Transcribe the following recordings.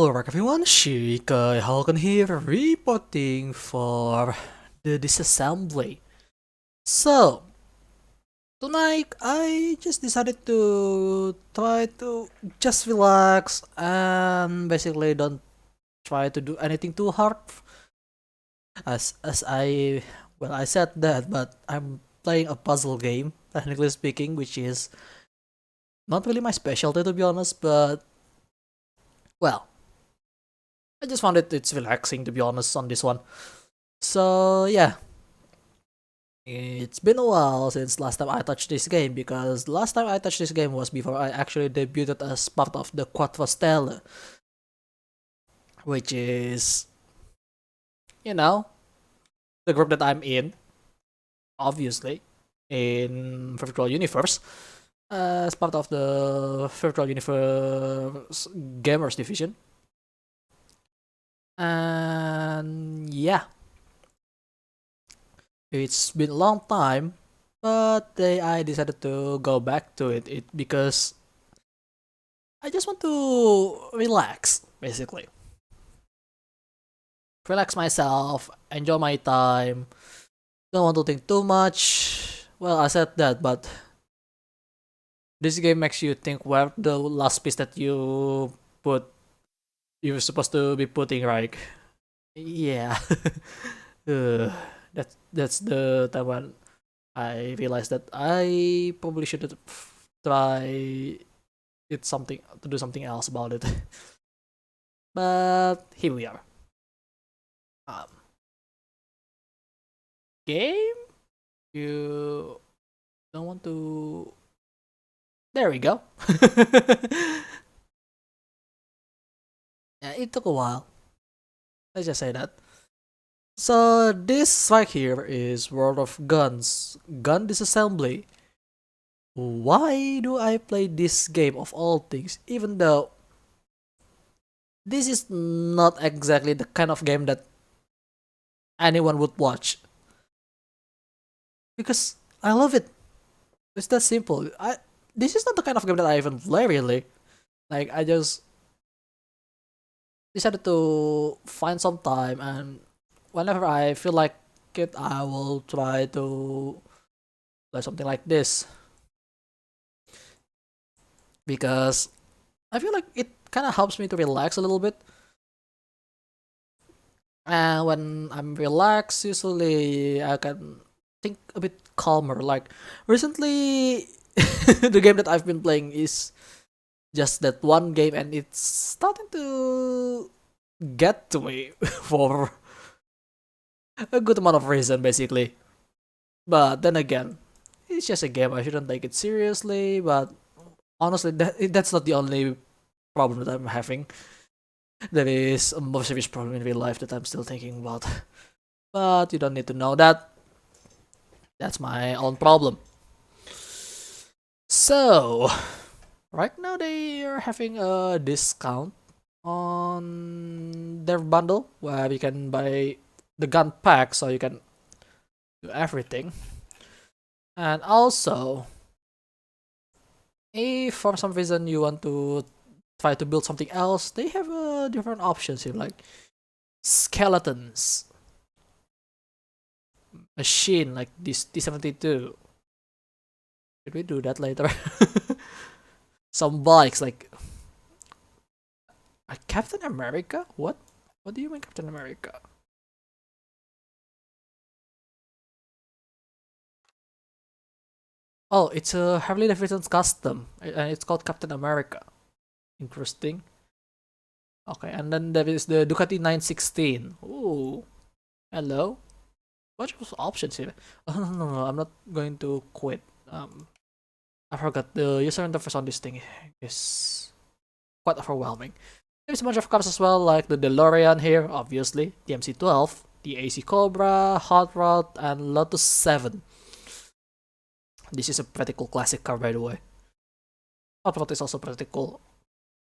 Alright everyone, Shikay Hawken here, reporting for the Disassembly. So, tonight I just decided to try to just relax and basically don't try to do anything too hard. As I said that, but I'm playing a puzzle game, technically speaking, which is not really my specialty to be honest, but well, I just found it's relaxing to be honest on this one. So yeah, it's been a while since last time I touched this game, because last time I touched this game was before I actually debuted as part of the Quattro Stelle, which is, you know, the group that I'm in, obviously, in Virtual Universe, as part of the Virtual Universe Gamers Division. And yeah, it's been a long time, but I decided to go back to it because I just want to relax, basically. Relax myself, enjoy my time, don't want to think too much. Well, I said that, but this game makes you think where the last piece that you're supposed to be putting, right? Yeah. That's the time when I realized that I probably should try to do something else about it. But here we are. Game? You don't want to... There we go. Yeah, it took a while. Let's just say that. So this right here is World of Guns, Gun Disassembly. Why do I play this game of all things, even though this is not exactly the kind of game that anyone would watch? Because I love it. It's that simple. This is not the kind of game that I even play really. Like, I just decided to find some time, and whenever I feel like it, I will try to play something like this, because I feel like it kind of helps me to relax a little bit. And when I'm relaxed, usually I can think a bit calmer. Like recently, the game that I've been playing is just that one game, and it's starting to get to me for a good amount of reason, basically. But then again, it's just a game. I shouldn't take it seriously. But honestly, that's not the only problem that I'm having. There is a more serious problem in real life that I'm still thinking about. But you don't need to know that. That's my own problem. So, right now they are having a discount on their bundle where you can buy the gun pack so you can do everything. And also, if for some reason you want to try to build something else, they have different options here, like skeletons, machine like this T-72. Should we do that later? Some bikes like Captain America? What do you mean Captain America? Oh, it's a Harley Davidson custom, and it's called Captain America. Interesting. Okay, and then there is the Ducati 916. Ooh, hello. Bunch of options here. Oh, no, I'm not going to quit. I forgot the user interface on this thing is quite overwhelming. There's a bunch of cars as well, like the DeLorean here, obviously, the MC-12, the AC Cobra, Hot Rod, and Lotus 7. This is a pretty cool classic car, by the way. Hot Rod is also pretty cool.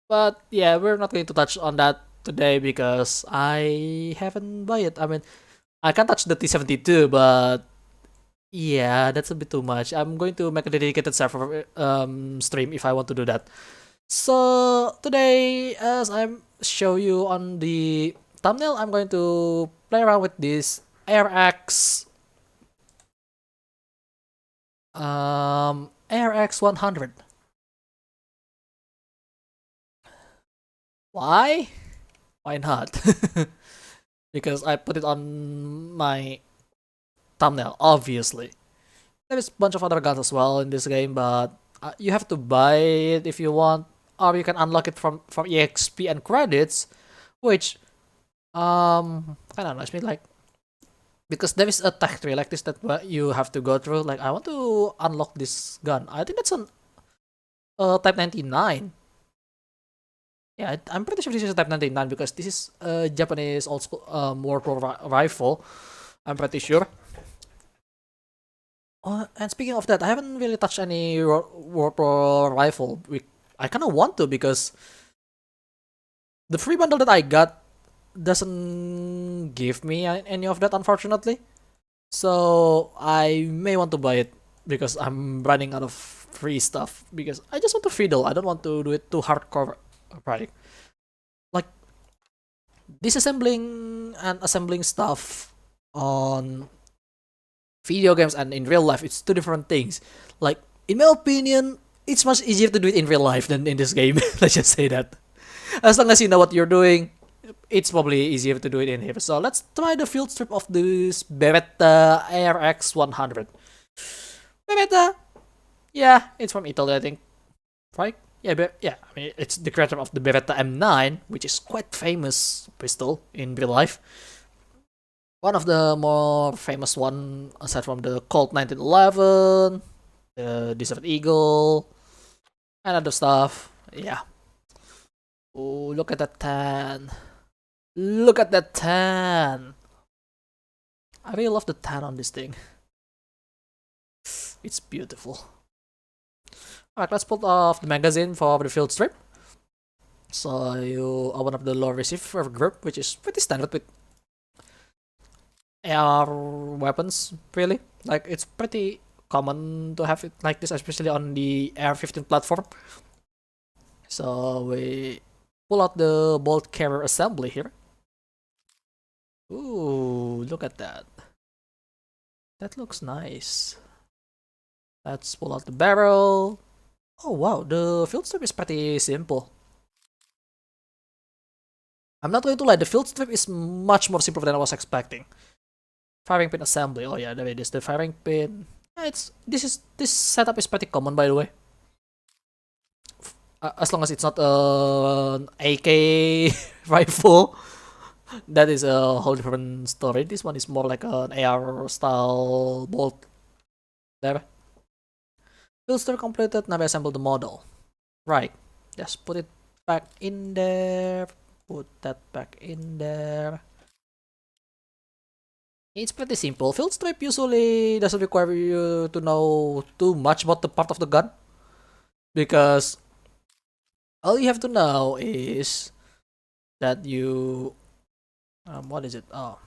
But yeah, we're not going to touch on that today because I haven't bought it. I mean, I can touch the T-72, but yeah, that's a bit too much. I'm going to make a dedicated server stream if I want to do that. So today, as I show you on the thumbnail, I'm going to play around with this ARX 100. Why? Why not? Because I put it on my thumbnail, obviously. There's a bunch of other guns as well in this game, but you have to buy it if you want, or you can unlock it from EXP and credits, which kind of annoys me, like, because there is a tech tree like this that you have to go through. Like, I want to unlock this gun. I think that's on Type 99. Yeah, I'm pretty sure this is a Type 99 because this is a Japanese old school war pro rifle. I'm pretty sure. And speaking of that, I haven't really touched any war pro rifle. I kind of want to because the free bundle that I got doesn't give me any of that, unfortunately. So I may want to buy it because I'm running out of free stuff. Because I just want to fiddle. I don't want to do it too hardcore, right? Like disassembling and assembling stuff on video games and in real life, it's two different things. Like, in my opinion, it's much easier to do it in real life than in this game. Let's just say that. As long as you know what you're doing, it's probably easier to do it in here. So let's try the field strip of this Beretta ARX 100. Beretta, yeah, it's from Italy, I think, right? Yeah, I mean, it's the creator of the Beretta M9, which is quite famous pistol in real life. One of the more famous one, aside from the Colt 1911, the Desert Eagle, and other stuff. Yeah. Oh, look at that tan. Look at that tan. I really love the tan on this thing. It's beautiful. Alright, let's pull off the magazine for the field strip. So you open up the lower receiver group, which is pretty standard with AR weapons, really. Like, it's pretty common to have it like this, especially on the AR-15 platform. So we pull out the bolt carrier assembly here. Ooh, look at that. That looks nice. Let's pull out the barrel. Oh wow, the field strip is pretty simple. I'm not going to lie, the field strip is much more simple than I was expecting. Firing pin assembly. Oh yeah, there it is. The firing pin. Yeah, this setup is pretty common, by the way. As long as it's not an AK rifle, that is a whole different story. This one is more like an AR style bolt. There. Filter completed. Now we assemble the model. Right. Just put it back in there. Put that back in there. It's pretty simple. Field strip usually doesn't require you to know too much about the part of the gun, because all you have to know is that you what is it? Oh,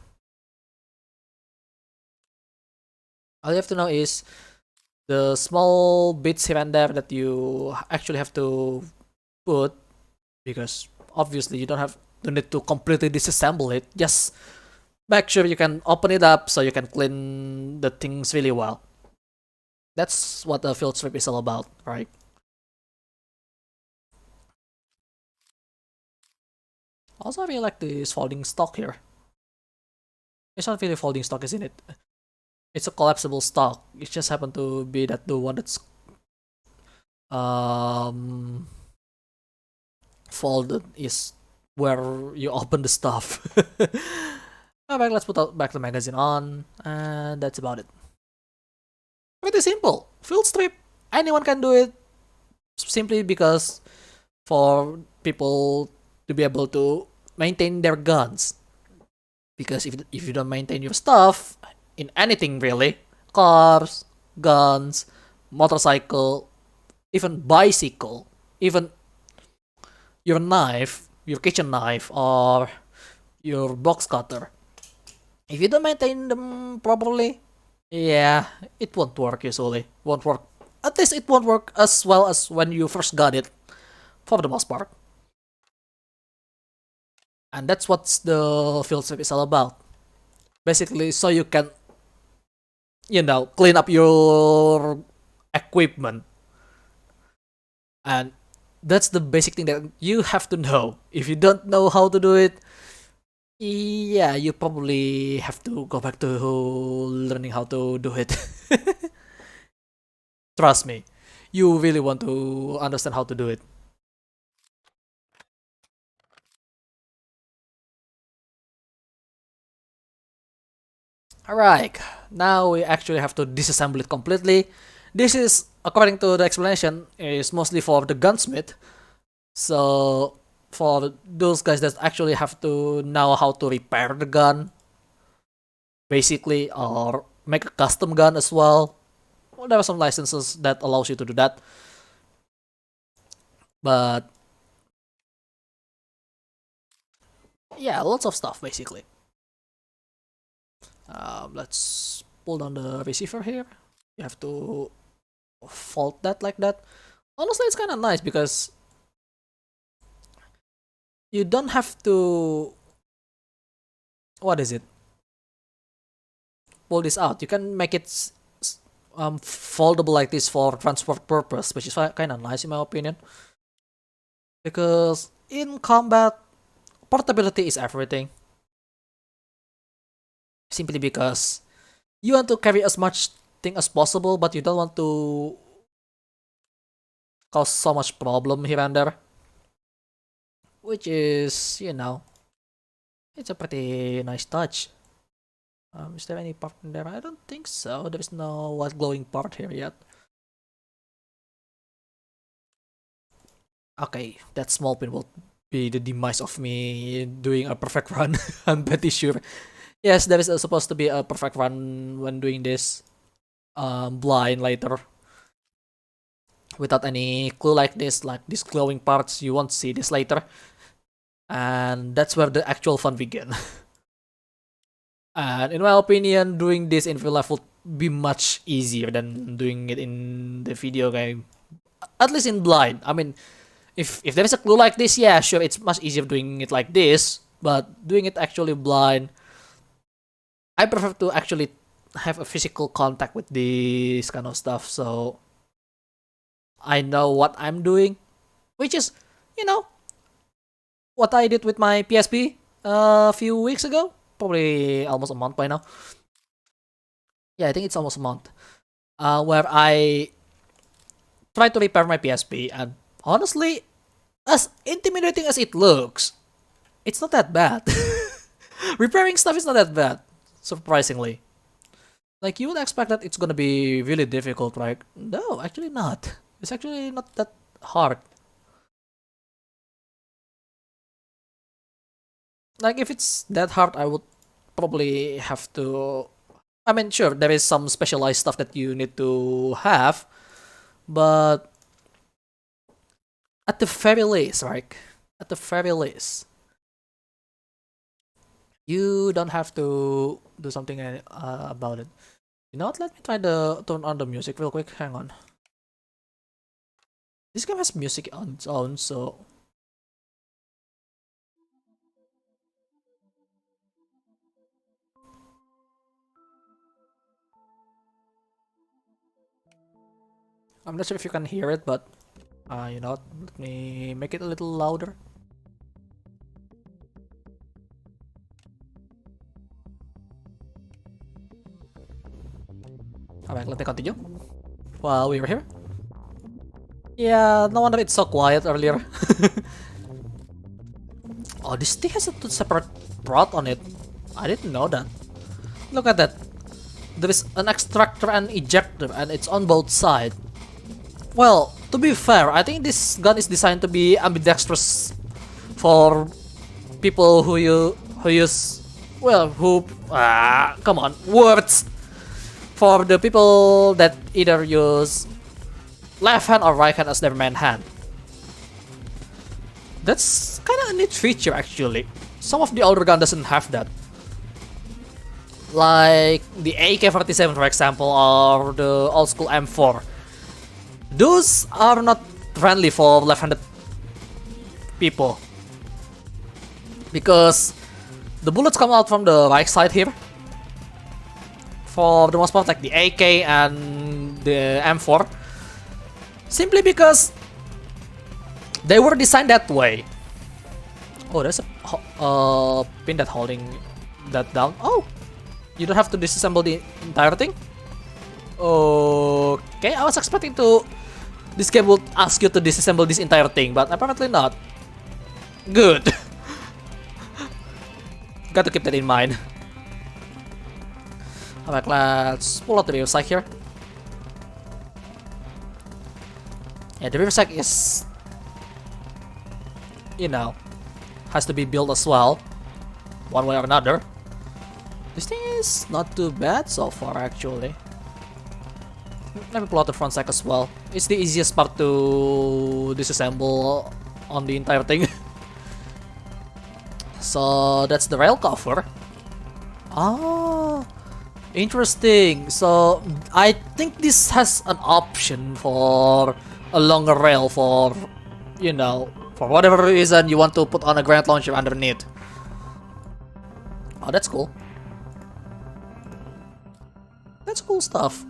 all you have to know is the small bits here and there that you actually have to put, because obviously you don't need to completely disassemble it. Just make sure you can open it up so you can clean the things really well. That's what the field strip is all about, right? Also, I really like this folding stock here. It's not really folding stock, isn't it? It's a collapsible stock. It just happened to be that the one that's folded is where you open the stuff. Alright, let's put back the magazine on, and that's about it. Pretty simple. Field strip. Anyone can do it, simply because for people to be able to maintain their guns. Because if you don't maintain your stuff in anything really, cars, guns, motorcycle, even bicycle, even your knife, your kitchen knife, or your box cutter, if you don't maintain them properly, yeah, it won't work usually. Won't work. At least it won't work as well as when you first got it. for the most part. And that's what the field trip is all about. Basically, so you can, clean up your equipment. And that's the basic thing that you have to know. If you don't know how to do it, yeah, you probably have to go back to learning how to do it. Trust me, you really want to understand how to do it. Alright, now we actually have to disassemble it completely. This is, according to the explanation, is mostly for the gunsmith. So, for those guys that actually have to know how to repair the gun, basically, or make a custom gun as well. Well, there are some licenses that allows you to do that. But, yeah, lots of stuff, basically. Let's pull down the receiver here. You have to fold that like that. Honestly, it's kind of nice because you don't have to, what is it, pull this out. You can make it foldable like this for transport purpose, which is kind of nice in my opinion. Because in combat, portability is everything. Simply because you want to carry as much thing as possible, but you don't want to cause so much problem here and there. Which is, it's a pretty nice touch. Is there any part in there? I don't think so. There is no white glowing part here yet. Okay, that small pin will be the demise of me doing a perfect run. I'm pretty sure. Yes, there is supposed to be a perfect run when doing this blind later. Without any clue like these glowing parts, you won't see this later. And that's where the actual fun begins. And in my opinion, doing this in real life would be much easier than doing it in the video game. At least in blind. I mean, if there is a clue like this, yeah, sure, it's much easier doing it like this. But doing it actually blind, I prefer to actually have a physical contact with this kind of stuff, so I know what I'm doing, which is, what I did with my PSP a few weeks ago, probably almost a month by now. Yeah, I think it's almost a month, where I tried to repair my PSP, and honestly, as intimidating as it looks, it's not that bad. Repairing stuff is not that bad. Surprisingly. Like, you would expect that it's gonna be really difficult, right? No, actually not. It's actually not that hard. Like, if it's that hard, I would probably have to... I mean, sure, there is some specialized stuff that you need to have, but at the very least, right? At the very least, you don't have to do something about it. You know what? Let me try to turn on the music real quick. Hang on. This game has music on its own, so... I'm not sure if you can hear it, but... you know what? Let me make it a little louder. Alright, let me continue. While we were here. Yeah, no wonder it's so quiet earlier. Oh, this thing has a two separate prod on it. I didn't know that. Look at that. There is an extractor and ejector, and it's on both sides. Well, to be fair, I think this gun is designed to be ambidextrous for people who use, well, come on, words. For the people that either use left hand or right hand as their main hand. That's kind of a neat feature actually. Some of the older gun doesn't have that. Like the AK-47 for example, or the old school M4. Those are not friendly for left-handed people, because the bullets come out from the right side here. For the most part, like the AK and the M4, simply because they were designed that way. Oh, there's a pin that holding that down. Oh, you don't have to disassemble the entire thing. Okay, I was expecting this game would ask you to disassemble this entire thing, but apparently not. Good. Got to keep that in mind. Alright, let's pull out the rear sight here. Yeah, the rear sight is, you know, has to be built as well, one way or another. This thing is not too bad so far, actually. Let me pull out the front sight as well. It's the easiest part to disassemble on the entire thing. So that's the rail cover. Ah, interesting. So I think this has an option for a longer rail for, you know, for whatever reason you want to put on a grenade launcher underneath. Oh, that's cool. That's cool stuff.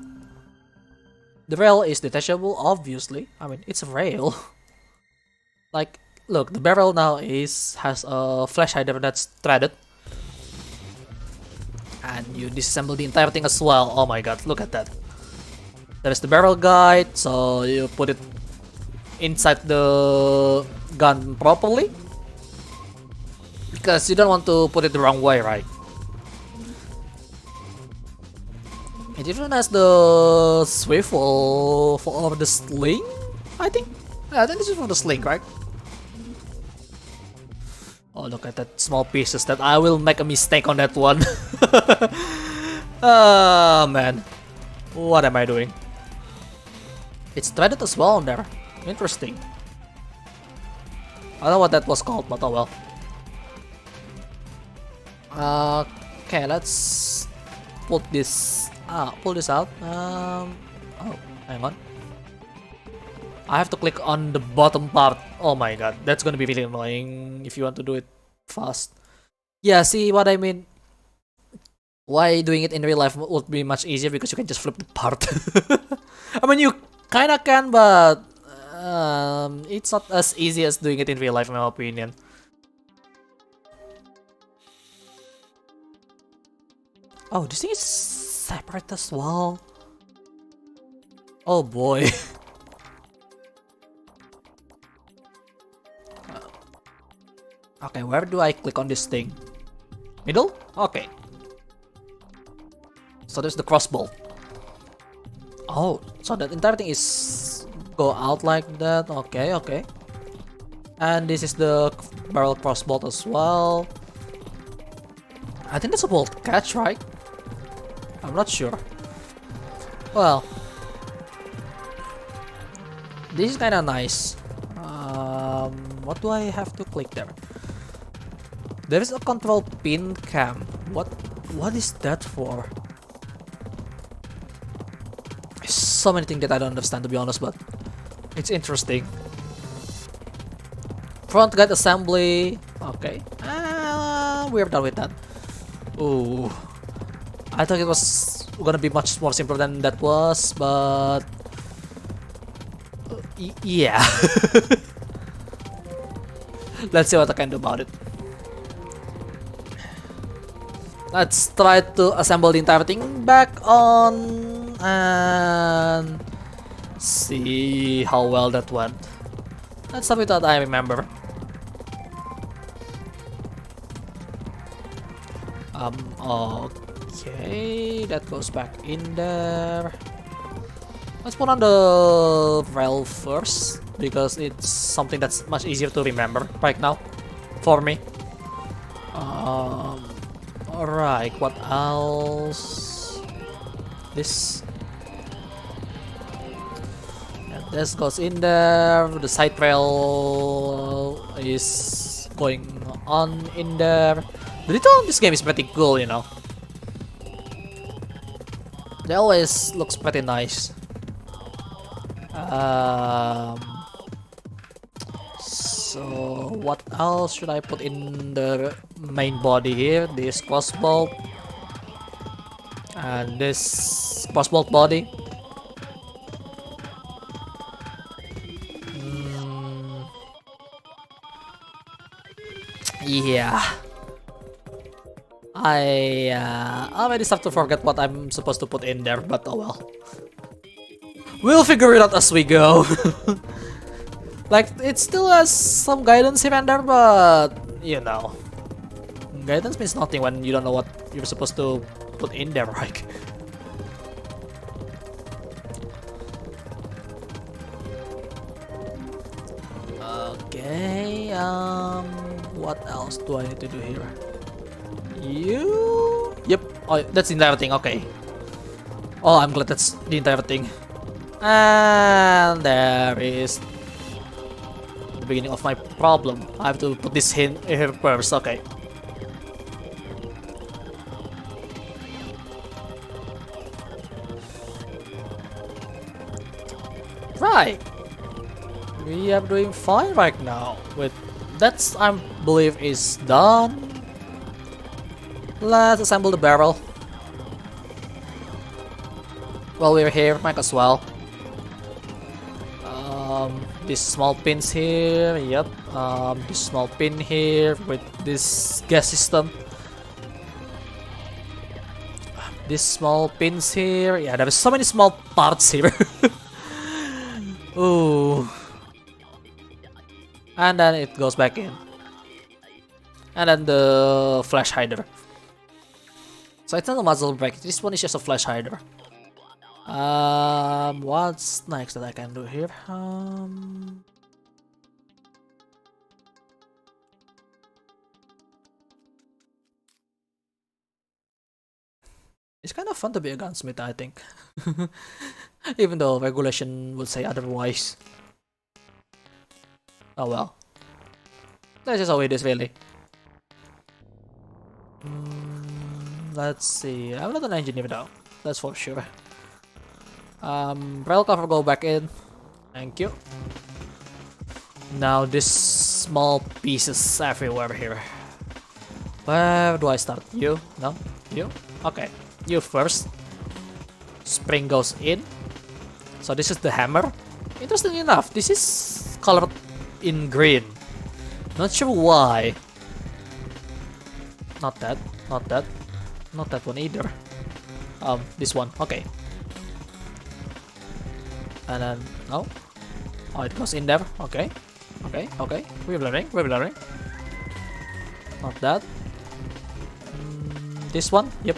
The rail is detachable, obviously. I mean, it's a rail. Like, look, the barrel now has a flash hider that's threaded. And you disassemble the entire thing as well. Oh my god, look at that. There's the barrel guide, so you put it inside the gun properly. Because you don't want to put it the wrong way, right? It even has the swivel for the sling, I think. Yeah, I think this is for the sling, right? Oh, look at that small pieces that I will make a mistake on that one. Oh man, what am I doing? It's threaded as well on there. Interesting. I don't know what that was called, but oh well. Okay, let's pull this out. Oh, hang on. I have to click on the bottom part. Oh my god, that's gonna be really annoying if you want to do it fast. Yeah, see what I mean? Why doing it in real life would be much easier, because you can just flip the part. I mean, you kinda can, but it's not as easy as doing it in real life, in my opinion. Oh, this thing is separate as well. Oh boy. Okay, where do I click on this thing? Middle? Okay. So there's the crossbow. Oh, so that entire thing is go out like that. Okay, okay. And this is the barrel crossbow as well. I think that's a bolt catch, right? I'm not sure. Well, this is kind of nice. What do I have to click there? There is a control pin cam. What is that for? So many things that I don't understand, to be honest, but it's interesting. Front guard assembly. Okay. We're done with that. Ooh. I thought it was gonna be much more simple than that was, but yeah. Let's see what I can do about it. Let's try to assemble the entire thing back on and see how well that went. That's something that I remember. Okay, that goes back in there. Let's put on the rail first, because it's something that's much easier to remember right now for me. Alright, what else? This. And this goes in there. The side rail is going on in there. The detail on this game is pretty cool, you know. It always looks pretty nice. So what else should I put in the main body here? This crossbow and this crossbow body. Yeah, I already start to forget what I'm supposed to put in there, but oh well. We'll figure it out as we go. Like, it still has some guidance here and there, but you know, guidance means nothing when you don't know what you're supposed to put in there, right? Okay, what else do I need to do here? Yep, oh, that's the entire thing, okay. Oh, I'm glad that's the entire thing. And there is the beginning of my problem. I have to put this in here first, okay. Right. We are doing fine right now. With that's I believe is done. Let's assemble the barrel. While we're here, might as well. These small pins here, yep. This small pin here with this gas system. These small pins here, yeah. There are so many small parts here. Ooh. And then it goes back in. And then the flash hider. So it's not a muzzle brake. This one is just a flash hider. What's next that I can do here? It's kind of fun to be a gunsmith, I think. Even though regulation would say otherwise. Oh well. That's just how it is, really. Let's see. I'm not an engineer though. That's for sure. Rail cover go back in. Thank you. Now this small pieces everywhere here. Where do I start? You? No? You? Okay. You first. Spring goes in. So this is the hammer. Interesting enough, this is colored in green. Not sure why. Not that. Not that. Not that one either. This one. Okay. And then no. Oh, it goes in there. Okay. Okay. Okay. We're blurring. We're blurring. Not that. This one. Yep.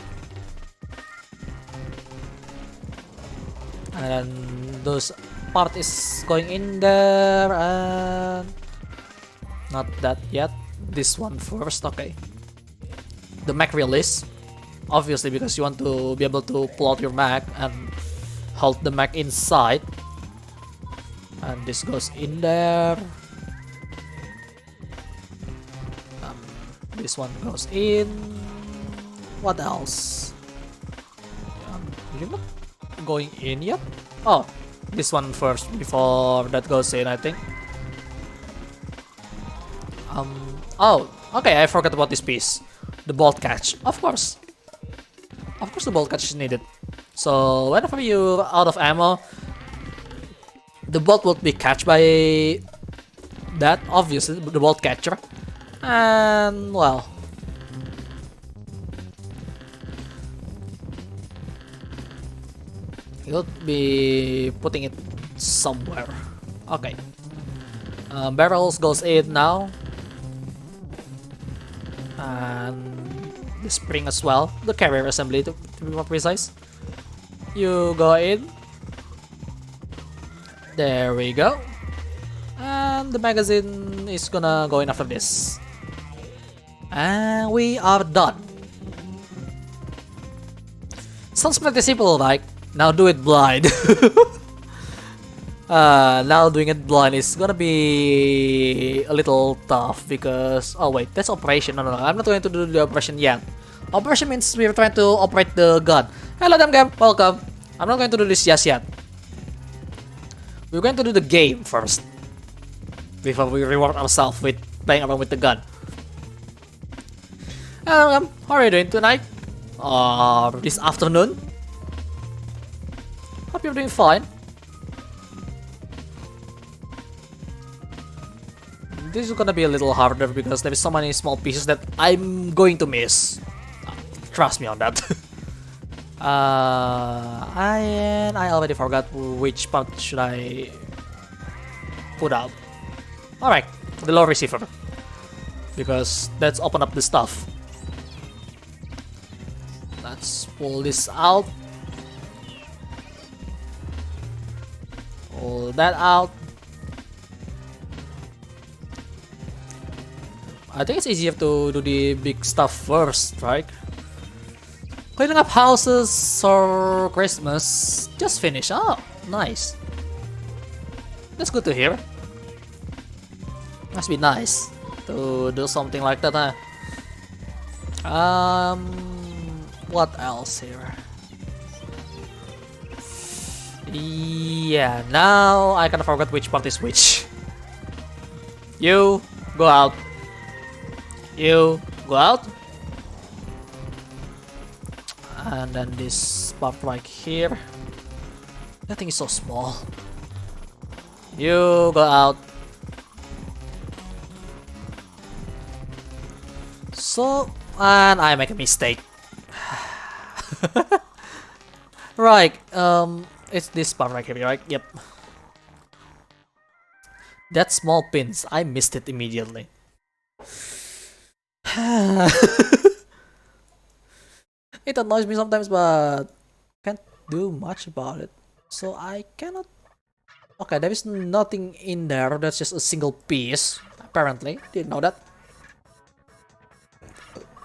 And then those part is going in there, and not that yet. This one first. Okay. The mag release, obviously, because you want to be able to pull out your mag and hold the mag inside. And this goes in there. This one goes in. What else? You're not going in yet? Oh, this one first before that goes in, I think. Oh, okay, I forgot about this piece. The bolt catch, of course. Of course the bolt catch is needed. So whenever you're out of ammo, the bolt will be catched by that, obviously, the bolt catcher. And well, you'll be putting it somewhere. Okay. Barrels goes in now. And the spring as well. The carrier assembly to be more precise. You go in. There we go. And the magazine is gonna go in after this. And we are done. Sounds pretty simple, like, now do it blind. Now doing it blind is gonna be a little tough because... Oh wait, that's operation. No, I'm not going to do the operation yet. Operation means we're trying to operate the gun. Hello, game. Welcome. I'm not going to do this just yet. We're going to do the game first. before we reward ourselves with playing around with the gun. How are you doing tonight? Or this afternoon? Hope you're doing fine. This is gonna be a little harder because there is so many small pieces that I'm going to miss. Trust me on that. I already forgot which part should I put out. Alright, the low receiver. Because let's open up the stuff. Let's pull this out. Pull that out. I think it's easier to do the big stuff first, right? Cleaning up houses for Christmas. Just finished. Oh, nice. That's good to hear. Must be nice to do something like that, huh? What else here? Yeah, now I kind of forgot which part is which. You go out. You go out. And then this part right here. That thing is so small. You go out. So, and I make a mistake. Right, it's this part right here, right? Yep. That small pins, I missed it immediately. It annoys me sometimes, but can't do much about it. So I cannot. Okay, there is nothing in there. That's just a single piece. Apparently, didn't know that.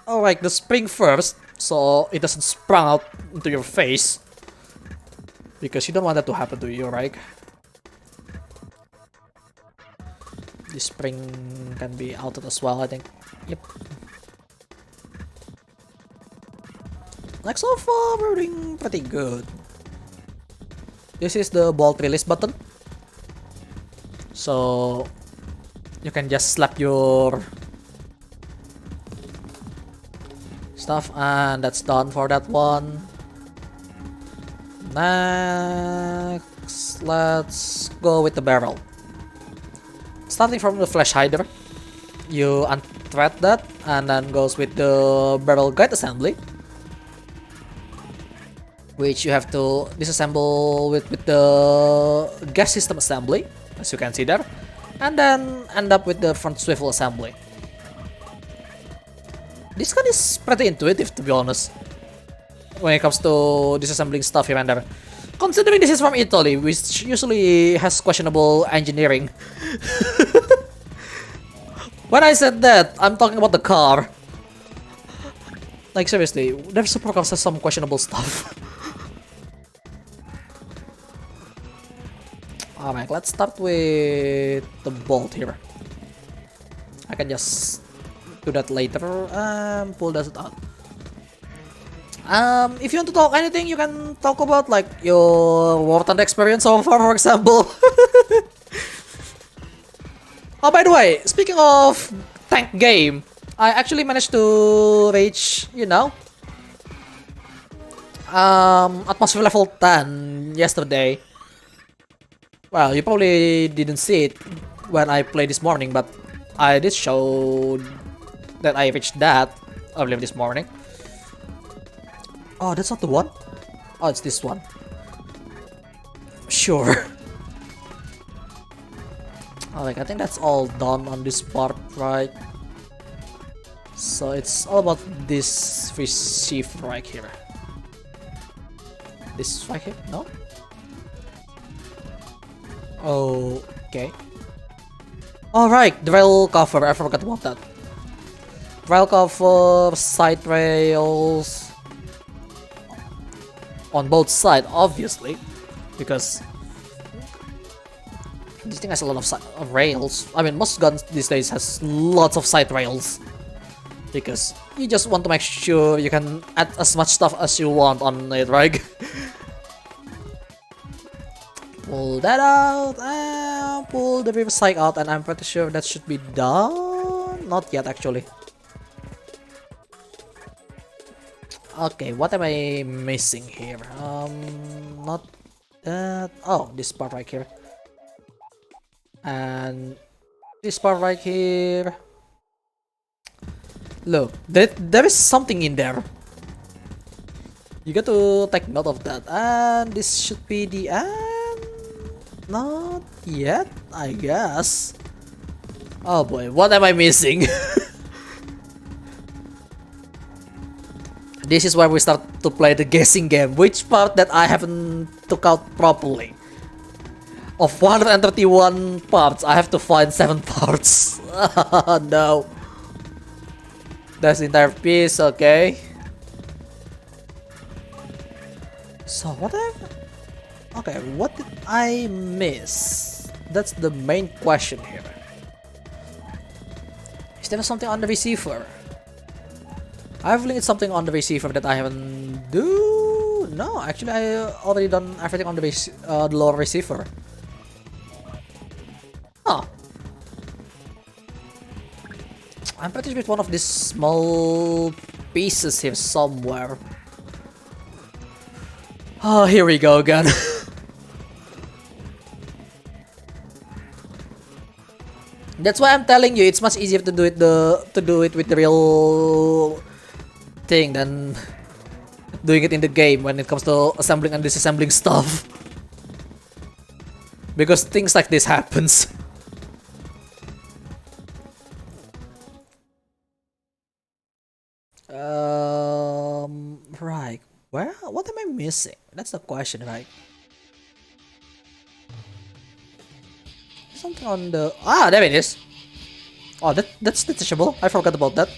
Alright, the spring first, so it doesn't sprung out into your face. Because you don't want that to happen to you, right? The spring can be outed as well, I think. Yep. Like so far, we're doing pretty good. This is the bolt release button. So you can just slap your stuff, and that's done for that one. Next, let's go with the barrel. Starting from the flash hider, you unthread that, and then goes with the barrel guide assembly, which you have to disassemble with the gas system assembly, as you can see there, and then end up with the front swivel assembly. This gun is pretty intuitive, to be honest, when it comes to disassembling stuff here and there. Considering this is from Italy, which usually has questionable engineering. When I said that, I'm talking about the car. Like seriously, their supercars has some questionable stuff. Alright, let's start with the bolt here. I can just do that later and pull that out. If you want to talk anything, you can talk about like your War Thunder experience so far, for example. Oh, by the way, speaking of tank game, I actually managed to reach, you know, atmosphere level 10 yesterday. Well, you probably didn't see it when I played this morning, but I did show that I reached that earlier this morning. Oh, that's not the one? Oh, it's this one. Sure. Alright, I think that's all done on this part, right? So it's all about this receiver right here. This right here? No? Okay. Alright, the rail cover. I forgot about that. Rail cover, side rails. On both sides, obviously, because this thing has a lot of rails. I mean, most guns these days has lots of side rails, because you just want to make sure you can add as much stuff as you want on it, right? Pull that out, and pull the reverse sight out, and I'm pretty sure that should be done. Not yet, actually. Okay, what am I missing here? Not that. Oh, this part right here. And this part right here. Look, there is something in there. You got to take note of that. And this should be the end. Not yet, I guess. Oh boy, what am I missing? This is where we start to play the guessing game. Which part that I haven't took out properly? Of 131 parts, I have to find 7 parts. No. That's the entire piece, okay. So what okay, what did I miss? That's the main question here. Is there something on the receiver? I have linked something on the receiver that I haven't do. No, actually I already done everything on the lower receiver. Huh. I'm pretty sure it's one of these small pieces here somewhere. Oh, here we go again. That's why I'm telling you, it's much easier to do it with the real thing than doing it in the game when it comes to assembling and disassembling stuff. Because things like this happens. Right. Where? What am I missing? That's the question, right? Something on the... Ah, there it is. Oh, that's detachable. I forgot about that.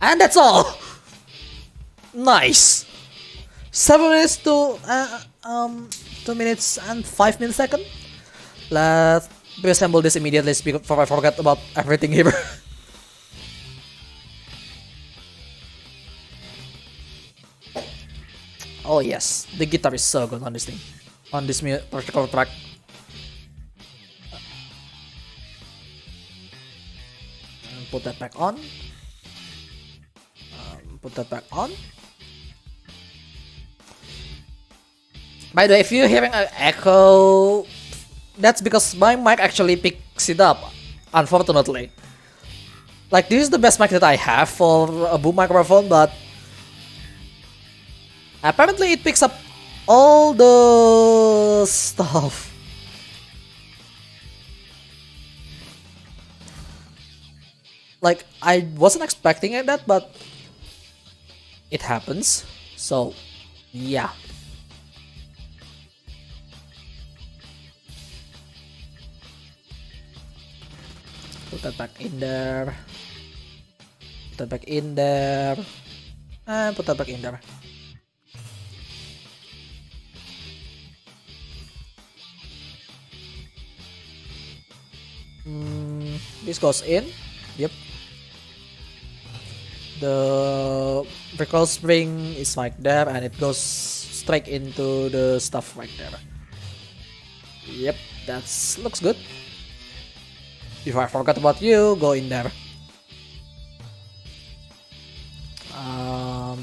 And that's all. Nice. 7 minutes to 2 minutes and 5 milliseconds. Let's reassemble this immediately before I forget about everything here. Oh yes, the guitar is so good on this thing, on this particular track. Put that back on. Put that back on. By the way, if you're hearing an echo, that's because my mic actually picks it up, unfortunately. Like, this is the best mic that I have for a boom microphone, but apparently it picks up all the stuff. Like, I wasn't expecting it that, but it happens. So, yeah. Put that back in there. Put that back in there. And put that back in there. This goes in. Yep. The recoil spring is like there, and it goes straight into the stuff right there. Yep, that's looks good. If I forgot about you, go in there.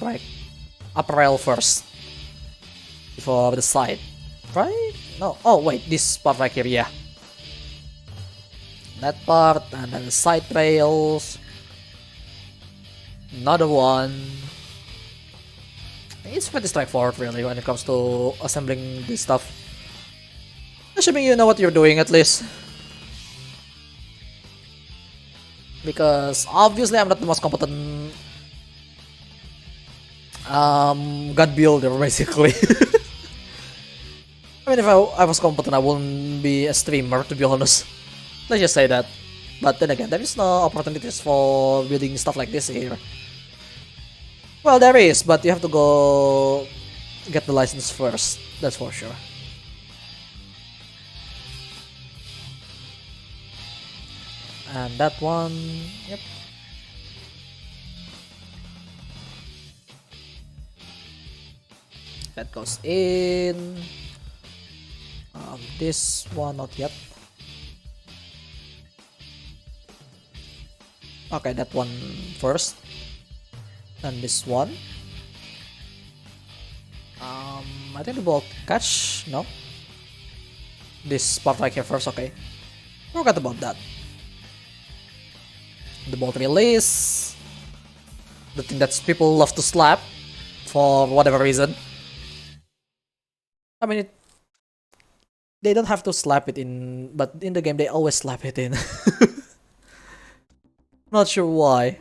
Right. Upper rail first. Before the side. Right? No. Oh wait, this part right here, yeah. That part, and then the side rails. Another one. It's pretty straightforward really when it comes to assembling this stuff. Assuming you know what you're doing at least. Because obviously I'm not the most competent gun builder basically. I mean, if I was competent, I wouldn't be a streamer, to be honest. Let's just say that. But then again, there is no opportunities for building stuff like this here. Well, there is, but you have to go get the license first. That's for sure. And that one, yep. That goes in. This one not yet. Okay, that one first. And this one. I think the bolt catch, no? This part right here first, okay. Forgot about that. The bolt release. The thing that people love to slap for whatever reason. I mean, they don't have to slap it in, but in the game they always slap it in. Not sure why.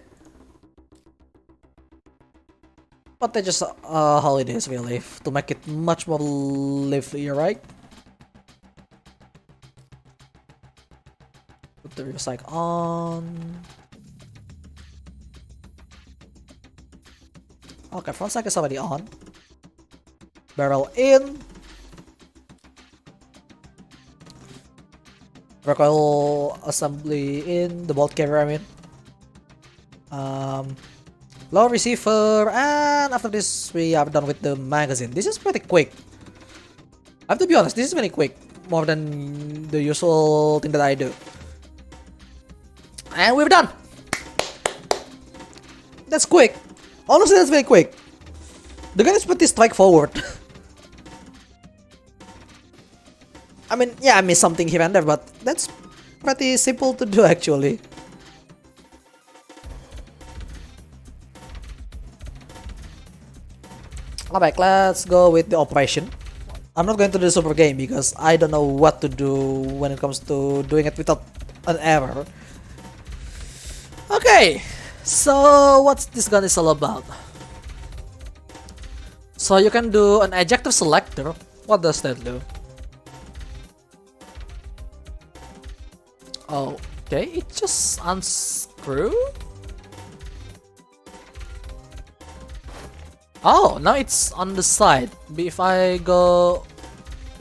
But they just holidays really to make it much more lively, right? Put the reverse sight on. Okay, front sight is already on. Barrel in. Recoil assembly in. The bolt carrier, I mean. Low receiver, and after this we are done with the magazine. This is pretty quick. I have to be honest, this is very quick. More than the usual thing that I do. And we're done! That's quick. Honestly, that's very quick. The gun is pretty straightforward. I mean, yeah, I missed something here and there, but that's pretty simple to do actually. Alright, let's go with the operation. I'm not going to do the super game because I don't know what to do when it comes to doing it without an error. Okay, so what's this gun is all about? So you can do an ejector selector. What does that do? Okay, it just unscrew. Oh, now it's on the side. If I go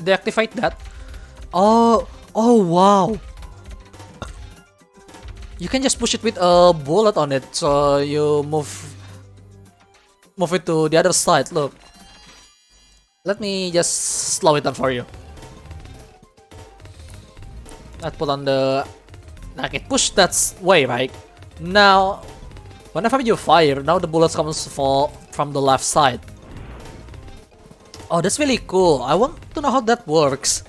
deactivate that. Oh wow. You can just push it with a bullet on it, so you move it to the other side. Look. Let me just slow it down for you. Let's put on the it push that way, right? Now whenever you fire, now the bullets comes from the left side. Oh, that's really cool. I want to know how that works.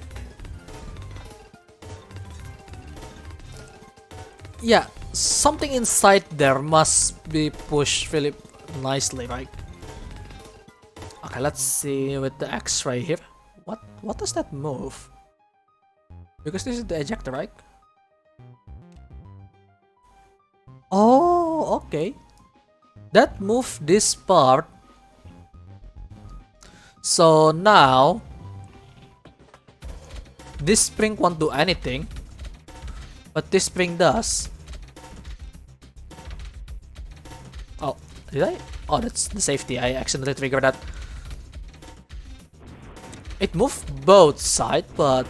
Yeah, something inside there must be pushed really nicely, right? Okay, let's see with the X-ray here. What does that move? Because this is the ejector, right? Oh, okay. That moved this part. So now this spring won't do anything, but this spring does. Oh, did I? Oh, that's the safety. I accidentally triggered that. It moved both sides, but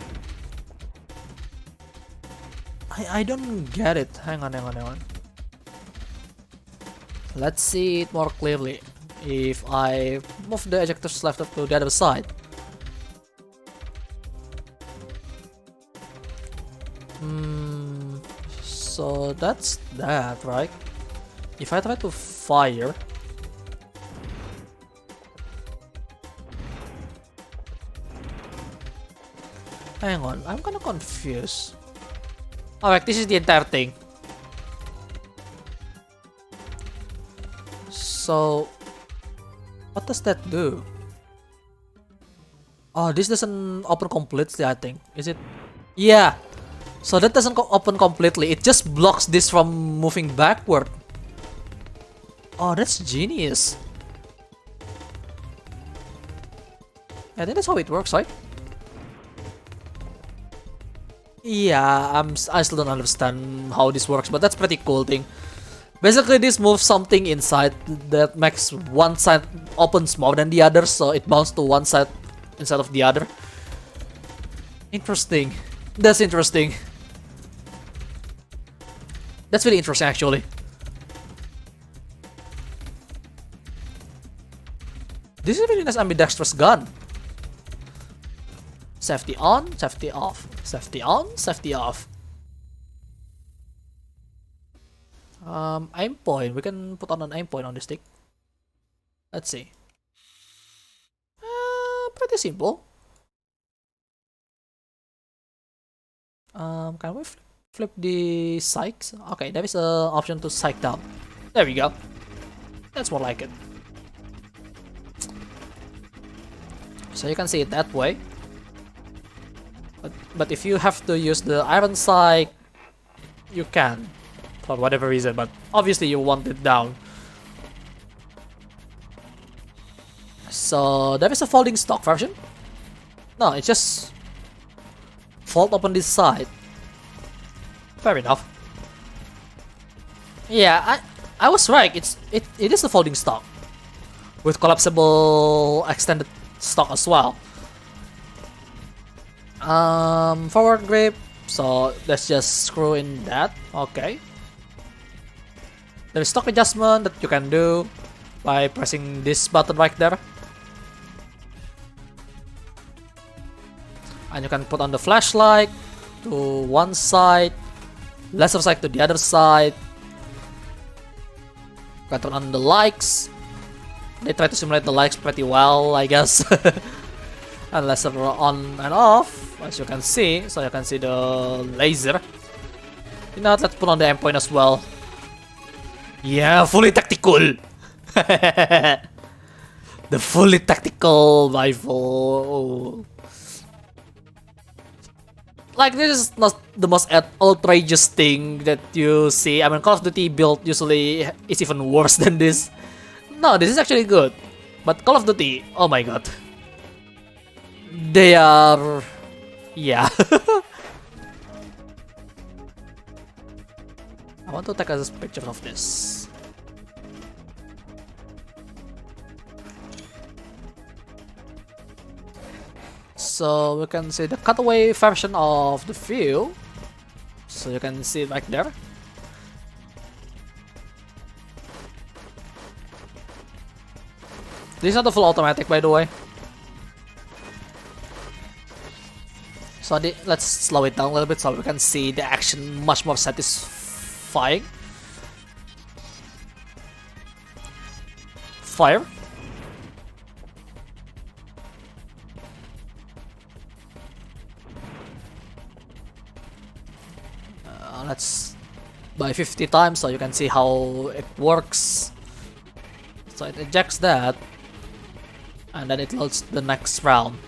I don't get it. Hang on. Let's see it more clearly. If I move the ejector's left to the other side. So that's that, right? If I try to fire, hang on, I'm kinda confused. Alright, this is the entire thing. So what does that do? Oh, this doesn't open completely, I think. Is it? Yeah. So that doesn't open completely. It just blocks this from moving backward. Oh, that's genius. I think that's how it works, right? Yeah, I still don't understand how this works, but that's pretty cool thing. Basically, this moves something inside that makes one side opens more than the other, so it bounces to one side instead of the other. Interesting. That's interesting. That's really interesting, actually. This is a really nice ambidextrous gun. Safety on, safety off. Safety on, safety off. Aim point. We can put on an aim point on the stick. Let's see. Pretty simple. Can we flip the sights? Okay, there is an option to sight down. There we go. That's more like it. So you can see it that way. But if you have to use the iron sight, you can, for whatever reason. But obviously you want it down. So there is a folding stock version. No, it's just fold open this side. Fair enough. Yeah, I was right. It is a folding stock with collapsible extended stock as well. Forward grip. So let's just screw in that. Okay. There is stock adjustment that you can do by pressing this button right there. And you can put on the flashlight to one side, laser sight to the other side. You can turn on the lights. They try to simulate the lights pretty well, I guess. And laser on and off, as you can see. So you can see the laser. You know what, let's put on the endpoint as well. Yeah, fully tactical. The fully tactical rifle. Like, this is not the most outrageous thing that you see. I mean, Call of Duty build usually is even worse than this. No, this is actually good. But Call of Duty, oh my god. They are... yeah. I want to take a picture of this. So we can see the cutaway version of the view. So you can see it right there. This is not the full automatic, by the way. So let's slow it down a little bit so we can see the action much more satisfying. Fire. Let's by 50 times so you can see how it works. So it ejects that, and then it loads the next round.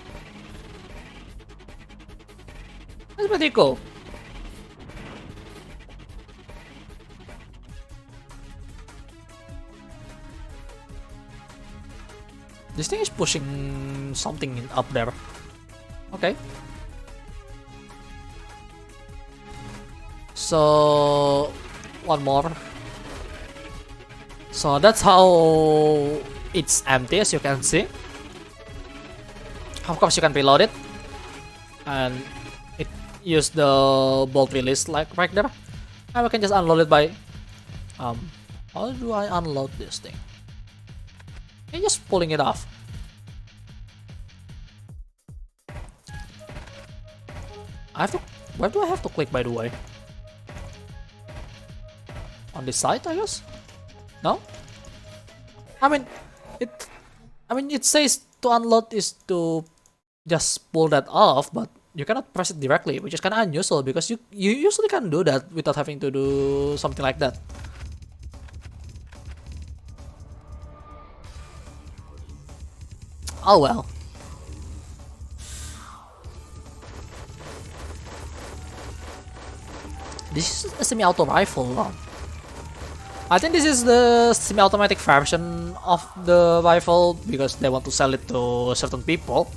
That's pretty cool. This thing is pushing something up there. Okay. So one more. So that's how it's empty, as you can see. Of course you can reload it, and it use the bolt release like right there, and we can just unload it by how do I unload this thing? I'm just pulling it off. Where do I have to click, by the way? On this side, I guess? No? I mean it says to unload is to just pull that off, but you cannot press it directly, which is kind of unusual because you usually can do that without having to do something like that. Oh well. This is a semi-auto rifle. I think this is the semi-automatic version of the rifle because they want to sell it to certain people.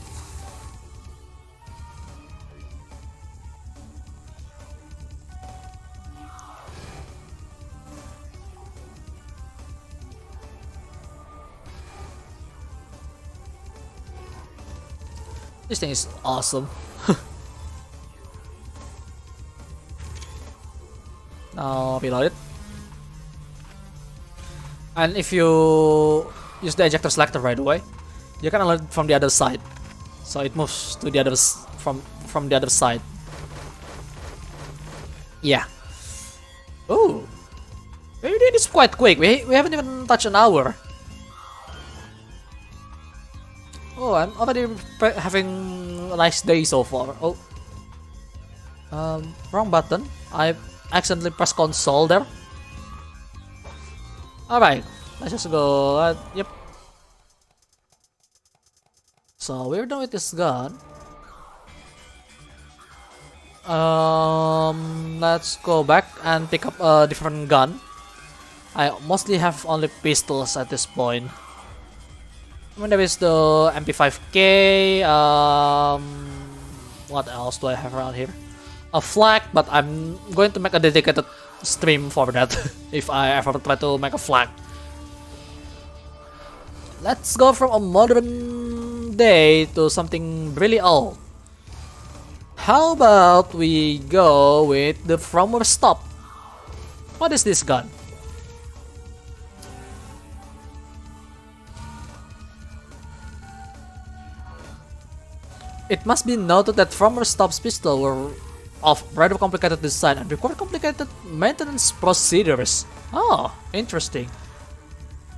This thing is awesome. Now reload it. And if you use the ejector selector right away, you can unload it from the other side. So it moves to the other from the other side. Yeah. Oh, we did this quite quick. We haven't even touched an hour. Oh, I'm already having a nice day so far. Oh, wrong button. I accidentally pressed console there. All right, let's just go. Yep. So we're done with this gun. Let's go back and pick up a different gun. I mostly have only pistols at this point. I mean, there is the MP5K. What else do I have around here? A flag, but I'm going to make a dedicated stream for that if I ever try to make a flag. Let's go from a modern day to something really old. How about we go with the Frommer Stop? What is this gun? It must be noted that Frommer Stop's pistols were of rather complicated design and require complicated maintenance procedures. Oh, interesting.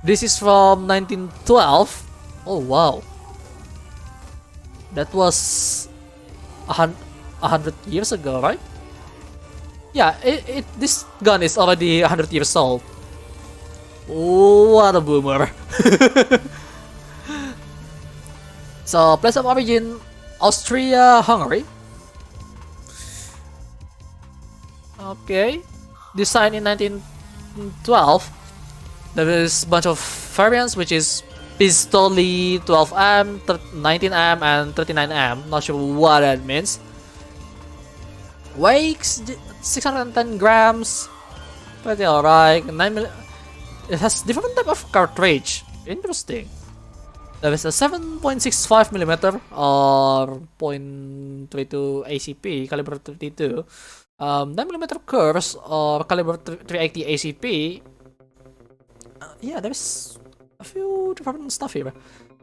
This is from 1912. Oh wow. That was 100 years ago, right? Yeah, this gun is already 100 years old. Oh, what a boomer. So, place of origin, Austria, Hungary. Okay. Designed in 1912. There is a bunch of variants, which is Pistoli 12M, 19M, and 39M. Not sure what that means. Weighs 610 grams. Pretty alright. It has different type of cartridge. Interesting. There is a 7.65mm or 0.32 ACP, caliber 32. 9mm curves or caliber 380 ACP. Yeah, there's a few different stuff here.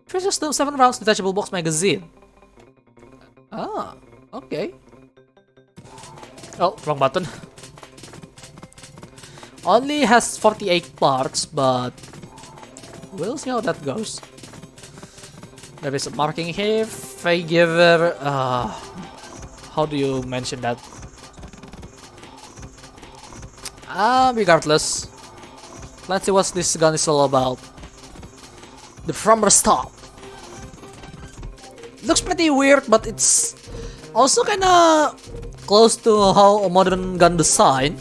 Features the 7 rounds detachable box magazine. Ah, okay. Oh, wrong button. Only has 48 parts, but we'll see how that goes. There is a marking here. Figure. How do you mention that? Regardless. Let's see what this gun is all about. The Frommer Stop. Looks pretty weird, but it's also kinda close to how a modern gun design,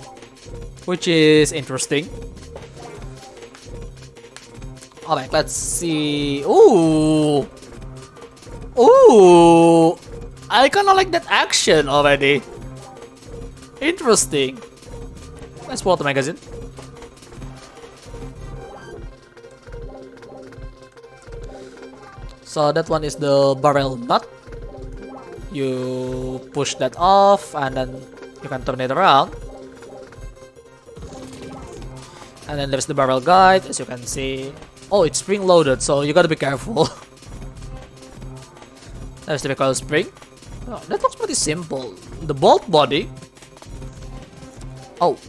which is interesting. Alright, let's see. Ooh! Ooh! I kinda like that action already. Interesting. Let's pull out the magazine. So that one is the barrel nut. You push that off and then you can turn it around. And then there's the barrel guide, as you can see. Oh, it's spring loaded, so you gotta be careful. There's the recoil spring. Oh, that looks pretty simple. The bolt body. Oh,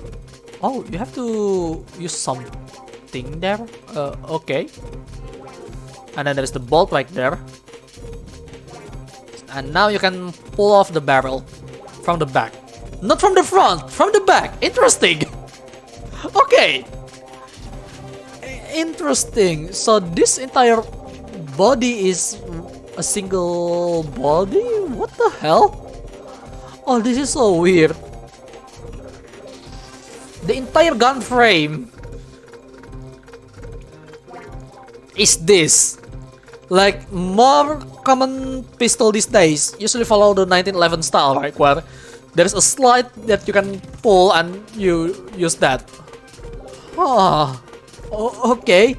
you have to use something there. Okay. And then there's the bolt right there. And now you can pull off the barrel from the back. Not from the front, from the back. Interesting. Okay. Interesting. So this entire body is a single body? What the hell? Oh, this is so weird. The entire gun frame is this. Like, more common pistol these days usually follow the 1911 style, right? Where there's a slide that you can pull and you use that. Oh, okay.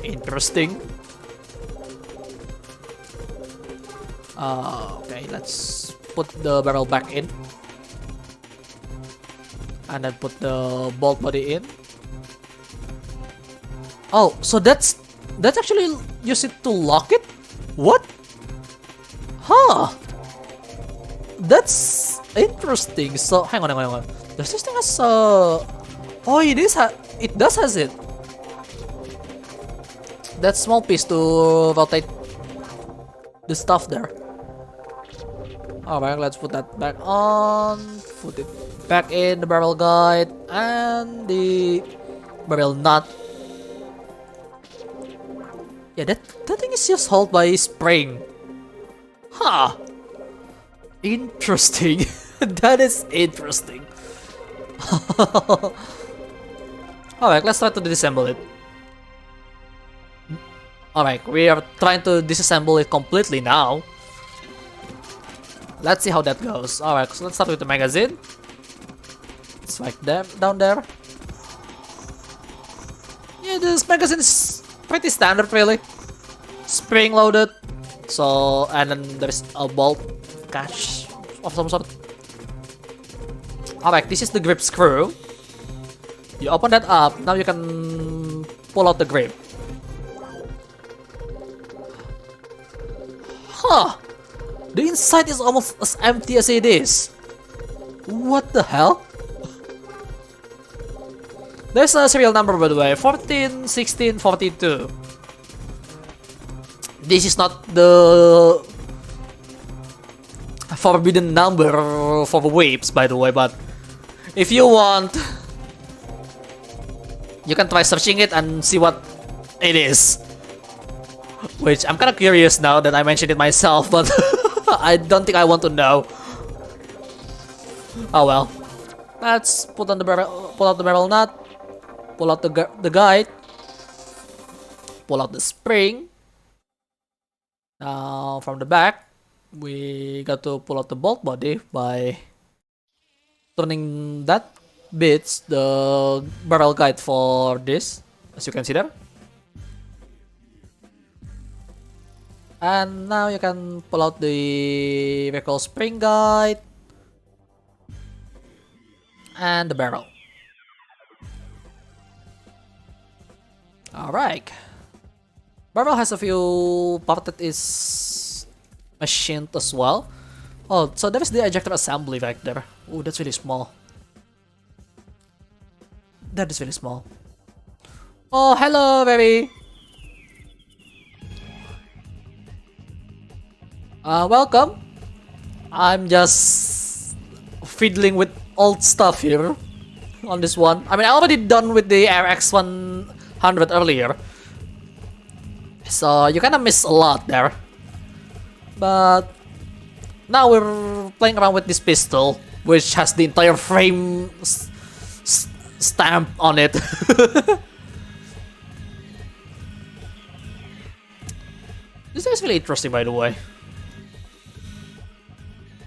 Interesting. Okay, let's put the barrel back in. And then put the bolt body in. Oh, so that's actually use it to lock it? What? Huh. That's interesting. So hang on. Does this thing has oh, it does has it. That small piece to rotate the stuff there. Alright, let's put that back on. Put it back in the barrel guide and the barrel nut. Yeah, that thing is just held by spring. Huh. Interesting. That is interesting. Alright, let's try to disassemble it. Alright, we are trying to disassemble it completely now. Let's see how that goes. Alright, so let's start with the magazine. It's right there, down there. Yeah, this magazine is pretty standard, really. Spring loaded. So, and then there's a bolt catch of some sort. Alright, this is the grip screw. You open that up, now you can pull out the grip. Huh! The inside is almost as empty as it is. What the hell? There's a serial number, by the way, 14, 16, 42. This is not the forbidden number for vapes, by the way, but if you want, you can try searching it and see what it is. Which I'm kind of curious now that I mentioned it myself, but I don't think I want to know. Oh well. Let's put on the barrel, pull out the barrel nut, pull out the guide, pull out the spring. Now from the back, we got to pull out the bolt body by turning that bits the barrel guide for this, as you can see there. And now you can pull out the vehicle spring guide and the barrel. Alright. Barrel has a few parts that is machined as well. Oh, so there is the ejector assembly back there. Oh, that's really small. That is really small. Oh, hello, baby. Welcome. I'm just fiddling with old stuff here on this one. I mean, I already done with the RX 100 earlier, so you kind of miss a lot there. But now we're playing around with this pistol, which has the entire frame stamp on it. This is really interesting, by the way.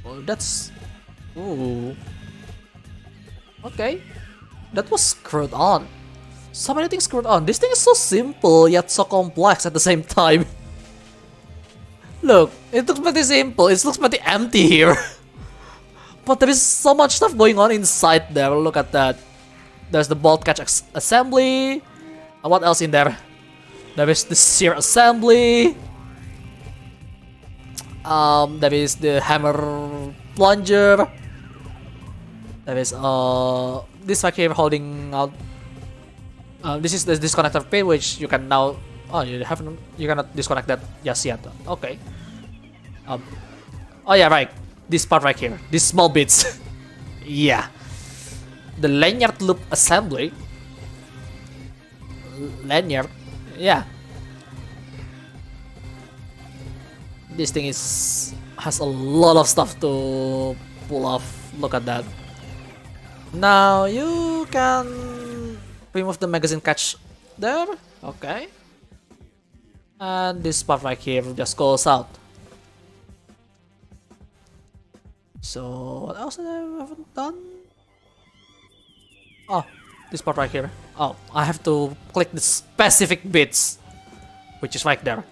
Oh, that's... Ooh. Okay. That was screwed on. So many things screwed on. This thing is so simple, yet so complex at the same time. Look, it looks pretty simple. It looks pretty empty here. But there is so much stuff going on inside there. Look at that. There's the bolt catch assembly. And what else in there? There is the sear assembly. There is the hammer plunger. There is this right here holding out. This is the disconnector pin, which you can now. Oh, you cannot disconnect that just yet. Okay. Oh yeah, right. This part right here. These small bits. Yeah. The lanyard loop assembly. Lanyard. Yeah. This thing has a lot of stuff to pull off. Look at that. Now you can remove the magazine catch there. Okay. And this part right here just goes out. So what else I haven't done? Oh, this part right here. Oh, I have to click the specific bits, which is right there.